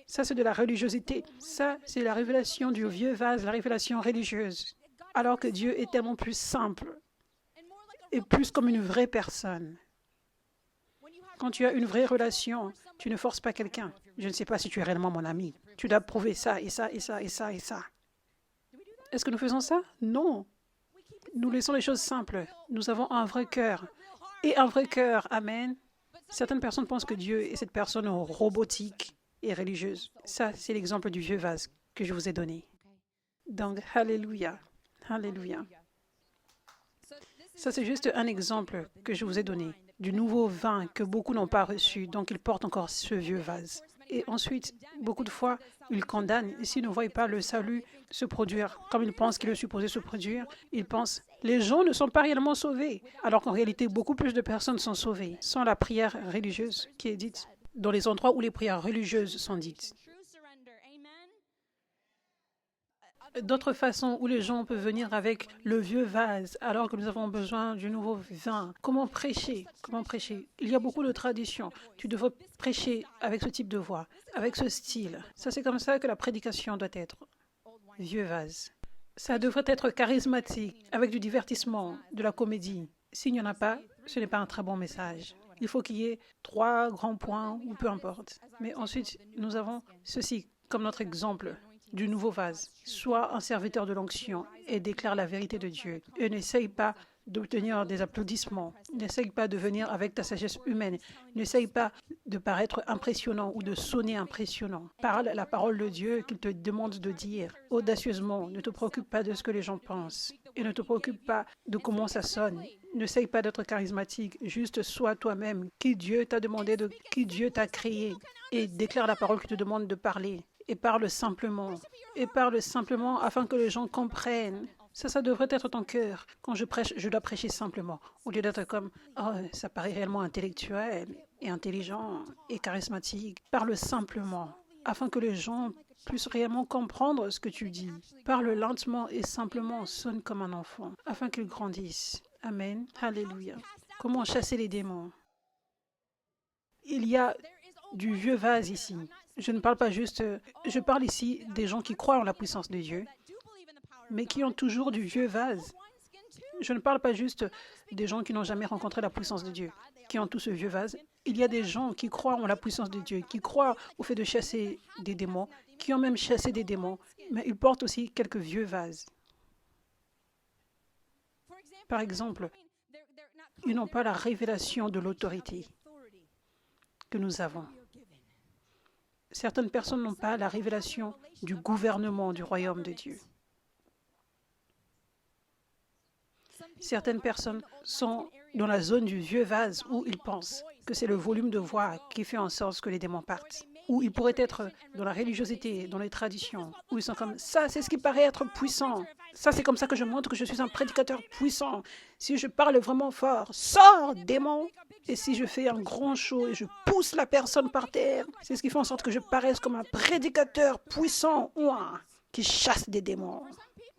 Ça, c'est de la religiosité. Ça, c'est la révélation du vieux vase, la révélation religieuse. Alors que Dieu est tellement plus simple et plus comme une vraie personne. Quand tu as une vraie relation, tu ne forces pas quelqu'un. Je ne sais pas si tu es réellement mon ami. Tu dois prouver ça et ça et ça et ça et ça. Est-ce que nous faisons ça? Non. Nous laissons les choses simples. Nous avons un vrai cœur. Et un vrai cœur, amen. Certaines personnes pensent que Dieu est cette personne robotique et religieuse. Ça, c'est l'exemple du vieux vase que je vous ai donné. Donc, alléluia. Alléluia. Ça, c'est juste un exemple que je vous ai donné du nouveau vin que beaucoup n'ont pas reçu. Donc, ils portent encore ce vieux vase. Et ensuite, beaucoup de fois, ils condamnent. Et s'ils ne voient pas le salut se produire comme ils pensent qu'il est supposé se produire, ils pensent les gens ne sont pas réellement sauvés. Alors qu'en réalité, beaucoup plus de personnes sont sauvées sans la prière religieuse qui est dite dans les endroits où les prières religieuses sont dites. D'autres façons où les gens peuvent venir avec le vieux vase alors que nous avons besoin du nouveau vin. Comment prêcher? Comment prêcher? Il y a beaucoup de traditions. Tu devrais prêcher avec ce type de voix, avec ce style. Ça, c'est comme ça que la prédication doit être. Vieux vase. Ça devrait être charismatique, avec du divertissement, de la comédie. S'il n'y en a pas, ce n'est pas un très bon message. Il faut qu'il y ait 3 grands points ou peu importe. Mais ensuite, nous avons ceci comme notre exemple du nouveau vase. Sois un serviteur de l'onction et déclare la vérité de Dieu. Et n'essaye pas d'obtenir des applaudissements. N'essaye pas de venir avec ta sagesse humaine. N'essaye pas de paraître impressionnant ou de sonner impressionnant. Parle la parole de Dieu qu'il te demande de dire audacieusement. Ne te préoccupe pas de ce que les gens pensent. Et ne te préoccupe pas de comment ça sonne. N'essaye pas d'être charismatique. Juste sois toi-même. Qui Dieu t'a demandé de... Qui Dieu t'a créé. Et déclare la parole qu'il te demande de parler. Et parle simplement. Et parle simplement afin que les gens comprennent. Ça devrait être ton cœur. Quand je prêche, je dois prêcher simplement. Au lieu d'être comme, oh, ça paraît réellement intellectuel et intelligent et charismatique. Parle simplement, afin que les gens puissent réellement comprendre ce que tu dis. Parle lentement et simplement, sonne comme un enfant, afin qu'ils grandissent. Amen. Alléluia. Comment chasser les démons? Il y a du vieux vase ici. Je ne parle pas juste, je parle ici des gens qui croient en la puissance de Dieu, mais qui ont toujours du vieux vase. Je ne parle pas juste des gens qui n'ont jamais rencontré la puissance de Dieu, qui ont tout ce vieux vase. Il y a des gens qui croient en la puissance de Dieu, qui croient au fait de chasser des démons, qui ont même chassé des démons, mais ils portent aussi quelques vieux vases. Par exemple, ils n'ont pas la révélation de l'autorité que nous avons. Certaines personnes n'ont pas la révélation du gouvernement du royaume de Dieu. Certaines personnes sont dans la zone du vieux vase où ils pensent que c'est le volume de voix qui fait en sorte que les démons partent. Ou ils pourraient être dans la religiosité, dans les traditions, où ils sont comme « ça, c'est ce qui paraît être puissant. Ça, c'est comme ça que je montre que je suis un prédicateur puissant. Si je parle vraiment fort, sors, démon !» Et si je fais un grand show et je pousse la personne par terre, c'est ce qui fait en sorte que je paraisse comme un prédicateur puissant qui chasse des démons.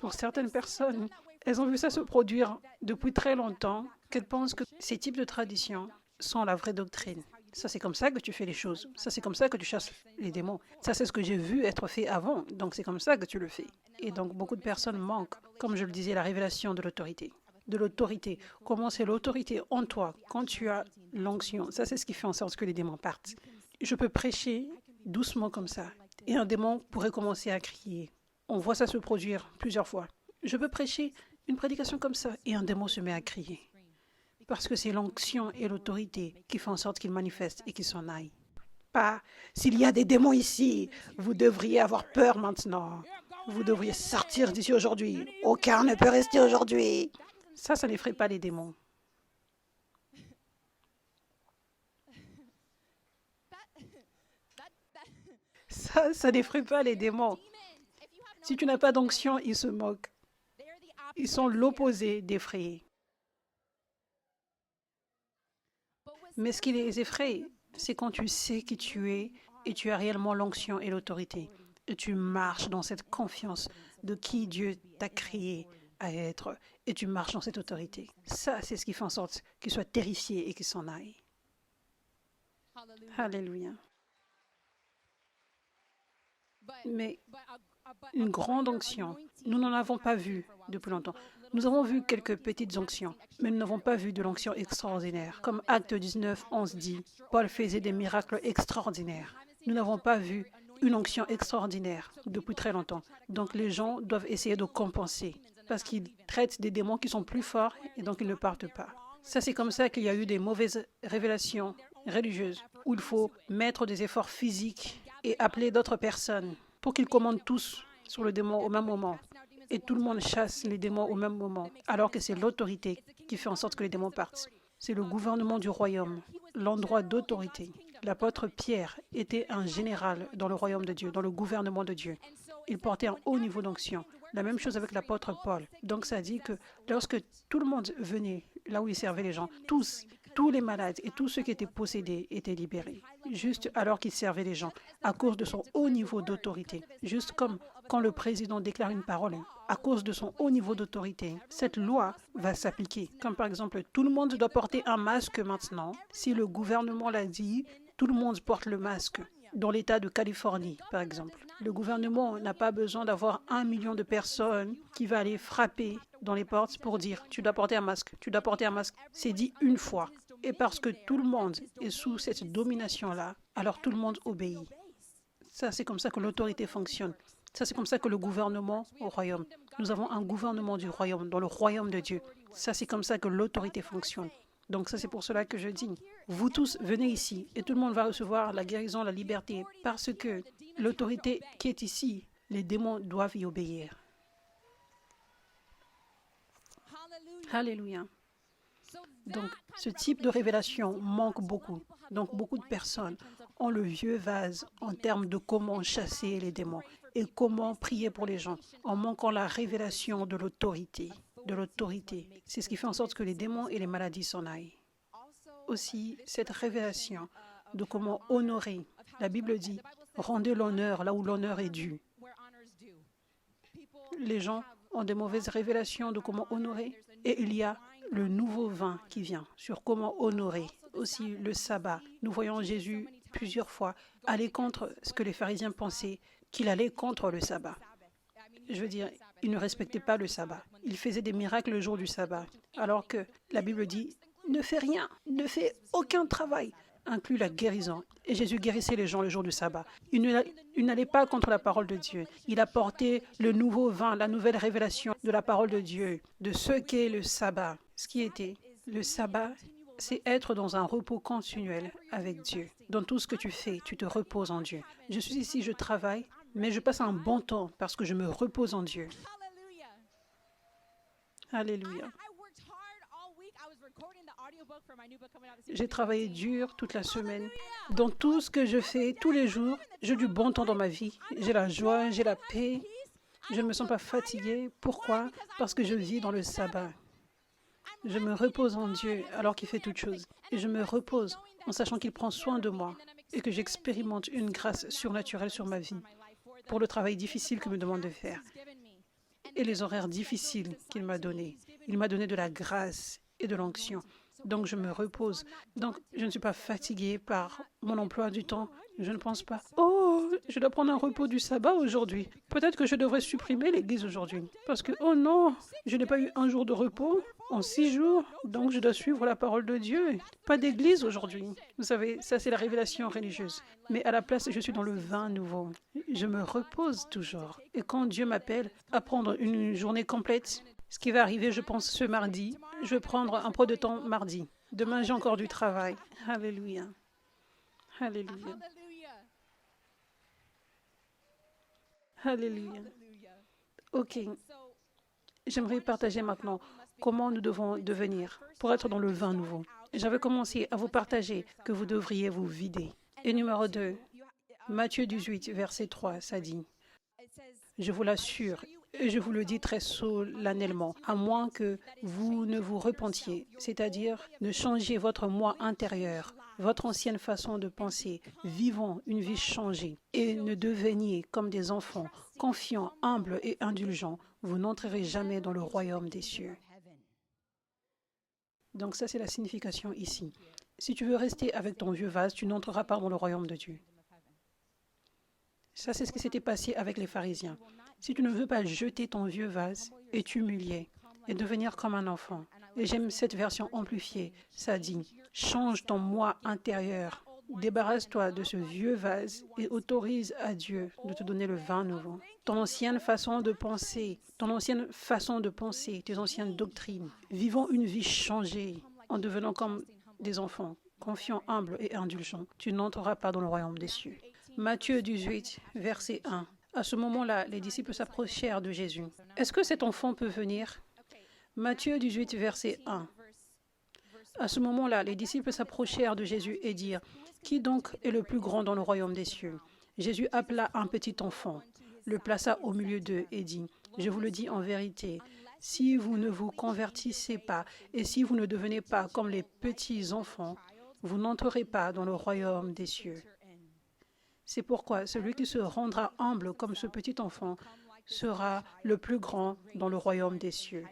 Pour certaines personnes, elles ont vu ça se produire depuis très longtemps, qu'elles pensent que ces types de traditions sont la vraie doctrine. Ça, c'est comme ça que tu fais les choses. Ça, c'est comme ça que tu chasses les démons. Ça, c'est ce que j'ai vu être fait avant. Donc, c'est comme ça que tu le fais. Et donc, beaucoup de personnes manquent, comme je le disais, la révélation de l'autorité. De l'autorité. Comment c'est l'autorité en toi quand tu as l'onction. Ça, c'est ce qui fait en sorte que les démons partent. Je peux prêcher doucement comme ça, et un démon pourrait commencer à crier. On voit ça se produire plusieurs fois. Je peux prêcher une prédication comme ça, et un démon se met à crier. Parce que c'est l'onction et l'autorité qui font en sorte qu'il manifeste et qu'il s'en aille. Pas, s'il y a des démons ici, vous devriez avoir peur maintenant. Vous devriez sortir d'ici aujourd'hui. Aucun ne peut rester aujourd'hui. Ça n'effraie pas les démons. Ça n'effraie pas les démons. Si tu n'as pas d'onction, ils se moquent. Ils sont l'opposé d'effrayer. Mais ce qui les effraie, c'est quand tu sais qui tu es et tu as réellement l'onction et l'autorité. Et tu marches dans cette confiance de qui Dieu t'a créé à être. Et tu marches dans cette autorité. Ça, c'est ce qui fait en sorte qu'ils soient terrifiés et qu'ils s'en aillent. Alléluia. Mais une grande onction, nous n'en avons pas vu depuis longtemps. Nous avons vu quelques petites onctions, mais nous n'avons pas vu de l'onction extraordinaire. Comme Acte 19, 11 dit, Paul faisait des miracles extraordinaires. Nous n'avons pas vu une onction extraordinaire depuis très longtemps. Donc les gens doivent essayer de compenser parce qu'ils traitent des démons qui sont plus forts et donc ils ne partent pas. Ça, c'est comme ça qu'il y a eu des mauvaises révélations religieuses où il faut mettre des efforts physiques et appeler d'autres personnes pour qu'ils commandent tous sur le démon au même moment. Et tout le monde chasse les démons au même moment, alors que c'est l'autorité qui fait en sorte que les démons partent. C'est le gouvernement du royaume, l'endroit d'autorité. L'apôtre Pierre était un général dans le royaume de Dieu, dans le gouvernement de Dieu. Il portait un haut niveau d'onction. La même chose avec l'apôtre Paul. Donc ça dit que lorsque tout le monde venait là où il servait les gens, tous les malades et tous ceux qui étaient possédés étaient libérés, juste alors qu'il servait les gens, à cause de son haut niveau d'autorité. Juste comme quand le président déclare une parole, à cause de son haut niveau d'autorité, cette loi va s'appliquer. Comme par exemple, tout le monde doit porter un masque maintenant. Si le gouvernement l'a dit, tout le monde porte le masque. Dans l'État de Californie, par exemple, le gouvernement n'a pas besoin d'avoir 1 million de personnes qui va aller frapper dans les portes pour dire « tu dois porter un masque, tu dois porter un masque ». C'est dit une fois. Et parce que tout le monde est sous cette domination-là, alors tout le monde obéit. Ça, c'est comme ça que l'autorité fonctionne. Ça, c'est comme ça que le gouvernement au royaume. Nous avons un gouvernement du royaume, dans le royaume de Dieu. Ça, c'est comme ça que l'autorité fonctionne. Donc ça, c'est pour cela que je dis, vous tous venez ici et tout le monde va recevoir la guérison, la liberté, parce que l'autorité qui est ici, les démons doivent y obéir. Alléluia. Donc, ce type de révélation manque beaucoup. Donc, beaucoup de personnes ont le vieux vase en termes de comment chasser les démons et comment prier pour les gens, en manquant la révélation de l'autorité. C'est ce qui fait en sorte que les démons et les maladies s'en aillent. Aussi, cette révélation de comment honorer. La Bible dit, rendez l'honneur là où l'honneur est dû. Les gens ont des mauvaises révélations de comment honorer et il y a le nouveau vin qui vient sur comment honorer. Aussi, le sabbat. Nous voyons Jésus plusieurs fois aller contre ce que les pharisiens pensaient, qu'il allait contre le sabbat. Je veux dire, il ne respectait pas le sabbat. Il faisait des miracles le jour du sabbat, alors que la Bible dit « ne fais rien, ne fais aucun travail », inclut la guérison. Et Jésus guérissait les gens le jour du sabbat. Il n'allait pas contre la parole de Dieu. Il apportait le nouveau vin, la nouvelle révélation de la parole de Dieu, de ce qu'est le sabbat. Ce qui était le sabbat, c'est être dans un repos continuel avec Dieu. Dans tout ce que tu fais, tu te reposes en Dieu. Je suis ici, je travaille, mais je passe un bon temps parce que je me repose en Dieu. Alléluia. J'ai travaillé dur toute la semaine. Dans tout ce que je fais, tous les jours, j'ai du bon temps dans ma vie. J'ai la joie, j'ai la paix. Je ne me sens pas fatiguée. Pourquoi? Parce que je vis dans le sabbat. Je me repose en Dieu alors qu'il fait toutes choses. Et je me repose en sachant qu'il prend soin de moi et que j'expérimente une grâce surnaturelle sur ma vie pour le travail difficile qu'il me demande de faire et les horaires difficiles qu'il m'a donnés. Il m'a donné de la grâce et de l'onction. Donc, je me repose. Donc, je ne suis pas fatiguée par mon emploi du temps. Je ne pense pas, oh, je dois prendre un repos du sabbat aujourd'hui. Peut-être que je devrais supprimer l'église aujourd'hui. Parce que, oh non, je n'ai pas eu un jour de repos en 6 jours, donc je dois suivre la parole de Dieu. Pas d'église aujourd'hui. Vous savez, ça c'est la révélation religieuse. Mais à la place, je suis dans le vin nouveau. Je me repose toujours. Et quand Dieu m'appelle à prendre une journée complète, ce qui va arriver, je pense, ce mardi, je vais prendre un peu de temps mardi. Demain, j'ai encore du travail. Alléluia. Alléluia. Alléluia. Ok. J'aimerais partager maintenant comment nous devons devenir pour être dans le vin nouveau. J'avais commencé à vous partager que vous devriez vous vider. Et numéro 2, Matthieu 18, verset 3, ça dit, « Je vous l'assure, et je vous le dis très solennellement, à moins que vous ne vous repentiez, c'est-à-dire ne changez votre moi intérieur, votre ancienne façon de penser, vivant une vie changée, et ne deveniez comme des enfants, confiants, humbles et indulgents, vous n'entrerez jamais dans le royaume des cieux. » Donc ça, c'est la signification ici. Si tu veux rester avec ton vieux vase, tu n'entreras pas dans le royaume de Dieu. Ça, c'est ce qui s'était passé avec les pharisiens. Si tu ne veux pas jeter ton vieux vase et t'humilier et devenir comme un enfant, et j'aime cette version amplifiée, ça dit, change ton moi intérieur, débarrasse-toi de ce vieux vase et autorise à Dieu de te donner le vin nouveau. Ton ancienne façon de penser, tes anciennes doctrines, vivons une vie changée en devenant comme des enfants, confiants, humbles et indulgents. Tu n'entreras pas dans le royaume des cieux. Matthieu 18, verset 1. À ce moment-là, les disciples s'approchèrent de Jésus. Est-ce que cet enfant peut venir? Matthieu 18, verset 1. À ce moment-là, les disciples s'approchèrent de Jésus et dirent, « Qui donc est le plus grand dans le royaume des cieux ?» Jésus appela un petit enfant, le plaça au milieu d'eux et dit, « Je vous le dis en vérité, si vous ne vous convertissez pas et si vous ne devenez pas comme les petits enfants, vous n'entrerez pas dans le royaume des cieux. » C'est pourquoi celui qui se rendra humble comme ce petit enfant sera le plus grand dans le royaume des cieux.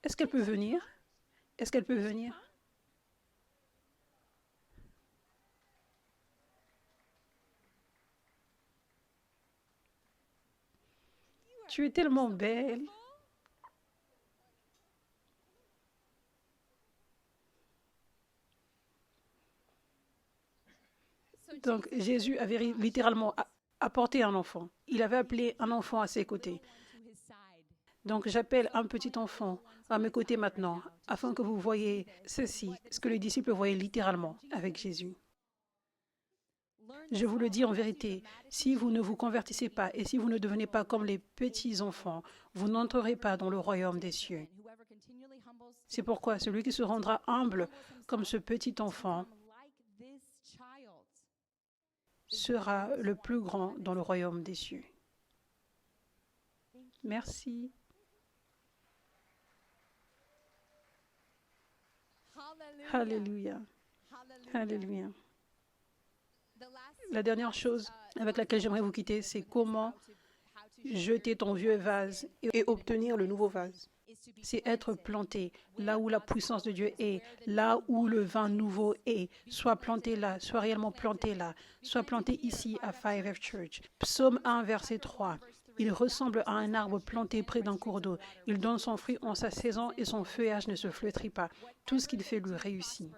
Est-ce qu'elle peut venir? Est-ce qu'elle peut venir? Tu es tellement belle. Donc Jésus avait littéralement apporté un enfant. Il avait appelé un enfant à ses côtés. Donc j'appelle un petit enfant à mes côtés maintenant, afin que vous voyez ceci, ce que les disciples voyaient littéralement avec Jésus. Je vous le dis en vérité, si vous ne vous convertissez pas et si vous ne devenez pas comme les petits enfants, vous n'entrerez pas dans le royaume des cieux. C'est pourquoi celui qui se rendra humble comme ce petit enfant sera le plus grand dans le royaume des cieux. Merci. Alléluia. Alléluia. La dernière chose avec laquelle j'aimerais vous quitter, c'est comment jeter ton vieux vase et obtenir le nouveau vase. C'est être planté là où la puissance de Dieu est, là où le vin nouveau est. Sois planté là, sois réellement planté là. Sois planté ici à 5F Church. Psaume 1, verset 3. Il ressemble à un arbre planté près d'un cours d'eau. Il donne son fruit en sa saison et son feuillage ne se flétrit pas. Tout ce qu'il fait lui réussit.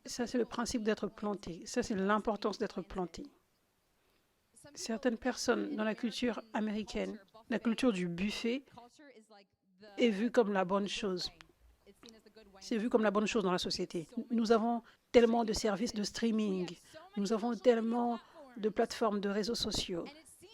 Ça, c'est le principe d'être planté. Ça, c'est l'importance d'être planté. Certaines personnes dans la culture américaine, la culture du buffet est vue comme la bonne chose. C'est vu comme la bonne chose dans la société. Nous avons tellement de services de streaming. Nous avons tellement de plateformes de réseaux sociaux.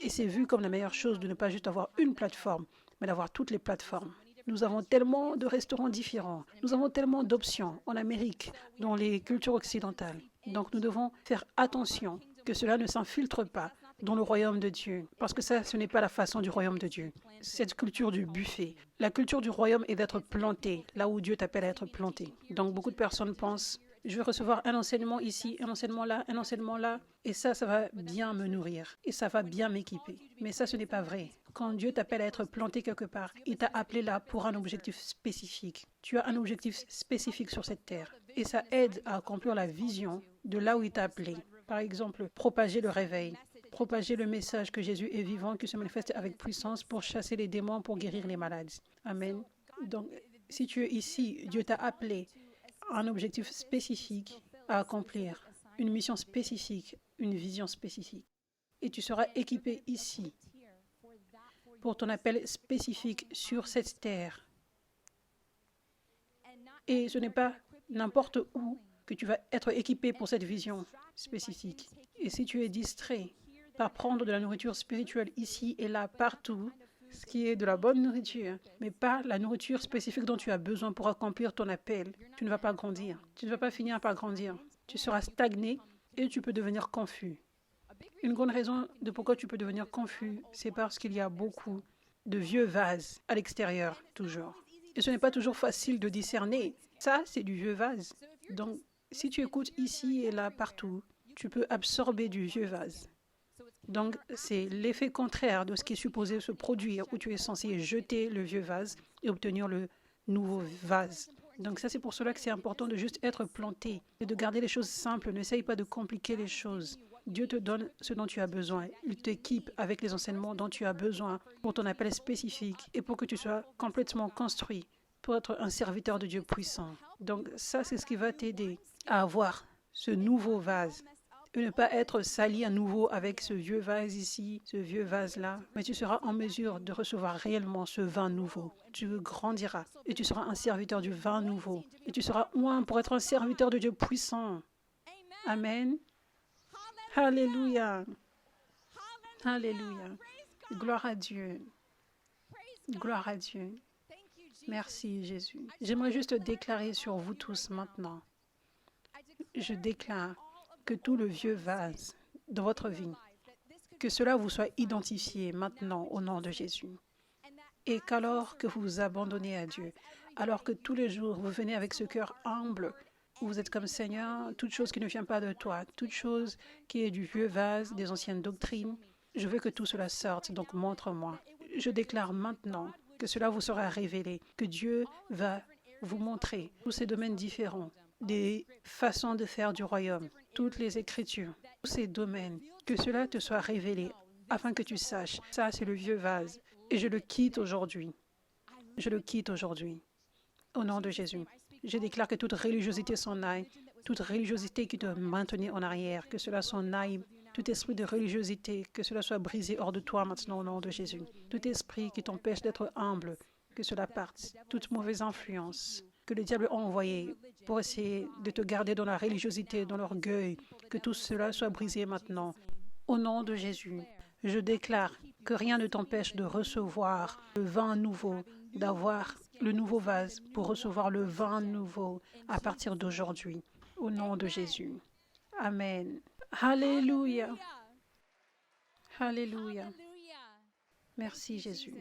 Et c'est vu comme la meilleure chose de ne pas juste avoir une plateforme, mais d'avoir toutes les plateformes. Nous avons tellement de restaurants différents. Nous avons tellement d'options en Amérique, dans les cultures occidentales. Donc nous devons faire attention que cela ne s'infiltre pas dans le royaume de Dieu. Parce que ça, ce n'est pas la façon du royaume de Dieu. Cette culture du buffet. La culture du royaume est d'être planté, là où Dieu t'appelle à être planté. Donc beaucoup de personnes pensent Je vais recevoir un enseignement ici, un enseignement là, et ça va bien me nourrir, et ça va bien m'équiper. Mais ça, ce n'est pas vrai. Quand Dieu t'appelle à être planté quelque part, il t'a appelé là pour un objectif spécifique. Tu as un objectif spécifique sur cette terre, et ça aide à accomplir la vision de là où il t'a appelé. Par exemple, propager le réveil, propager le message que Jésus est vivant, qui se manifeste avec puissance pour chasser les démons, pour guérir les malades. Amen. Donc, si tu es ici, Dieu t'a appelé à un objectif spécifique à accomplir, une mission spécifique, une vision spécifique. Et tu seras équipé ici pour ton appel spécifique sur cette terre. Et ce n'est pas n'importe où que tu vas être équipé pour cette vision spécifique. Et si tu es distrait par prendre de la nourriture spirituelle ici et là, partout, ce qui est de la bonne nourriture, mais pas la nourriture spécifique dont tu as besoin pour accomplir ton appel, tu ne vas pas grandir. Tu ne vas pas finir par grandir. Tu seras stagné et tu peux devenir confus. Une grande raison de pourquoi tu peux devenir confus, c'est parce qu'il y a beaucoup de vieux vases à l'extérieur, toujours. Et ce n'est pas toujours facile de discerner. Ça, c'est du vieux vase. Donc, si tu écoutes ici et là, partout, tu peux absorber du vieux vase. Donc, c'est l'effet contraire de ce qui est supposé se produire, où tu es censé jeter le vieux vase et obtenir le nouveau vase. Donc, ça, c'est pour cela que c'est important de juste être planté et de garder les choses simples. N'essaye pas de compliquer les choses. Dieu te donne ce dont tu as besoin. Il t'équipe avec les enseignements dont tu as besoin pour ton appel spécifique et pour que tu sois complètement construit pour être un serviteur de Dieu puissant. Donc, ça, c'est ce qui va t'aider à avoir ce nouveau vase. Et ne pas être sali à nouveau avec ce vieux vase ici, ce vieux vase-là, mais tu seras en mesure de recevoir réellement ce vin nouveau. Tu grandiras et tu seras un serviteur du vin nouveau. Et tu seras oint pour être un serviteur de Dieu puissant. Amen. Alléluia. Alléluia. Gloire à Dieu. Gloire à Dieu. Merci Jésus. J'aimerais juste déclarer sur vous tous maintenant. Je déclare que tout le vieux vase de votre vie, que cela vous soit identifié maintenant au nom de Jésus. Et qu'alors que vous vous abandonnez à Dieu, alors que tous les jours vous venez avec ce cœur humble, où vous êtes comme Seigneur, toute chose qui ne vient pas de toi, toute chose qui est du vieux vase, des anciennes doctrines, je veux que tout cela sorte, donc montre-moi. Je déclare maintenant que cela vous sera révélé, que Dieu va vous montrer tous ces domaines différents, des façons de faire du royaume, toutes les Écritures, tous ces domaines, que cela te soit révélé, afin que tu saches, ça c'est le vieux vase, et je le quitte aujourd'hui. Je le quitte aujourd'hui, au nom de Jésus. Je déclare que toute religiosité s'en aille, toute religiosité qui te maintenait en arrière, que cela s'en aille, tout esprit de religiosité, que cela soit brisé hors de toi maintenant au nom de Jésus. Tout esprit qui t'empêche d'être humble, que cela parte, toute mauvaise influence que le diable a envoyé pour essayer de te garder dans la religiosité, dans l'orgueil, que tout cela soit brisé maintenant. Au nom de Jésus, je déclare que rien ne t'empêche de recevoir le vin nouveau, d'avoir le nouveau vase pour recevoir le vin nouveau à partir d'aujourd'hui. Au nom de Jésus. Amen. Alléluia. Alléluia. Merci Jésus.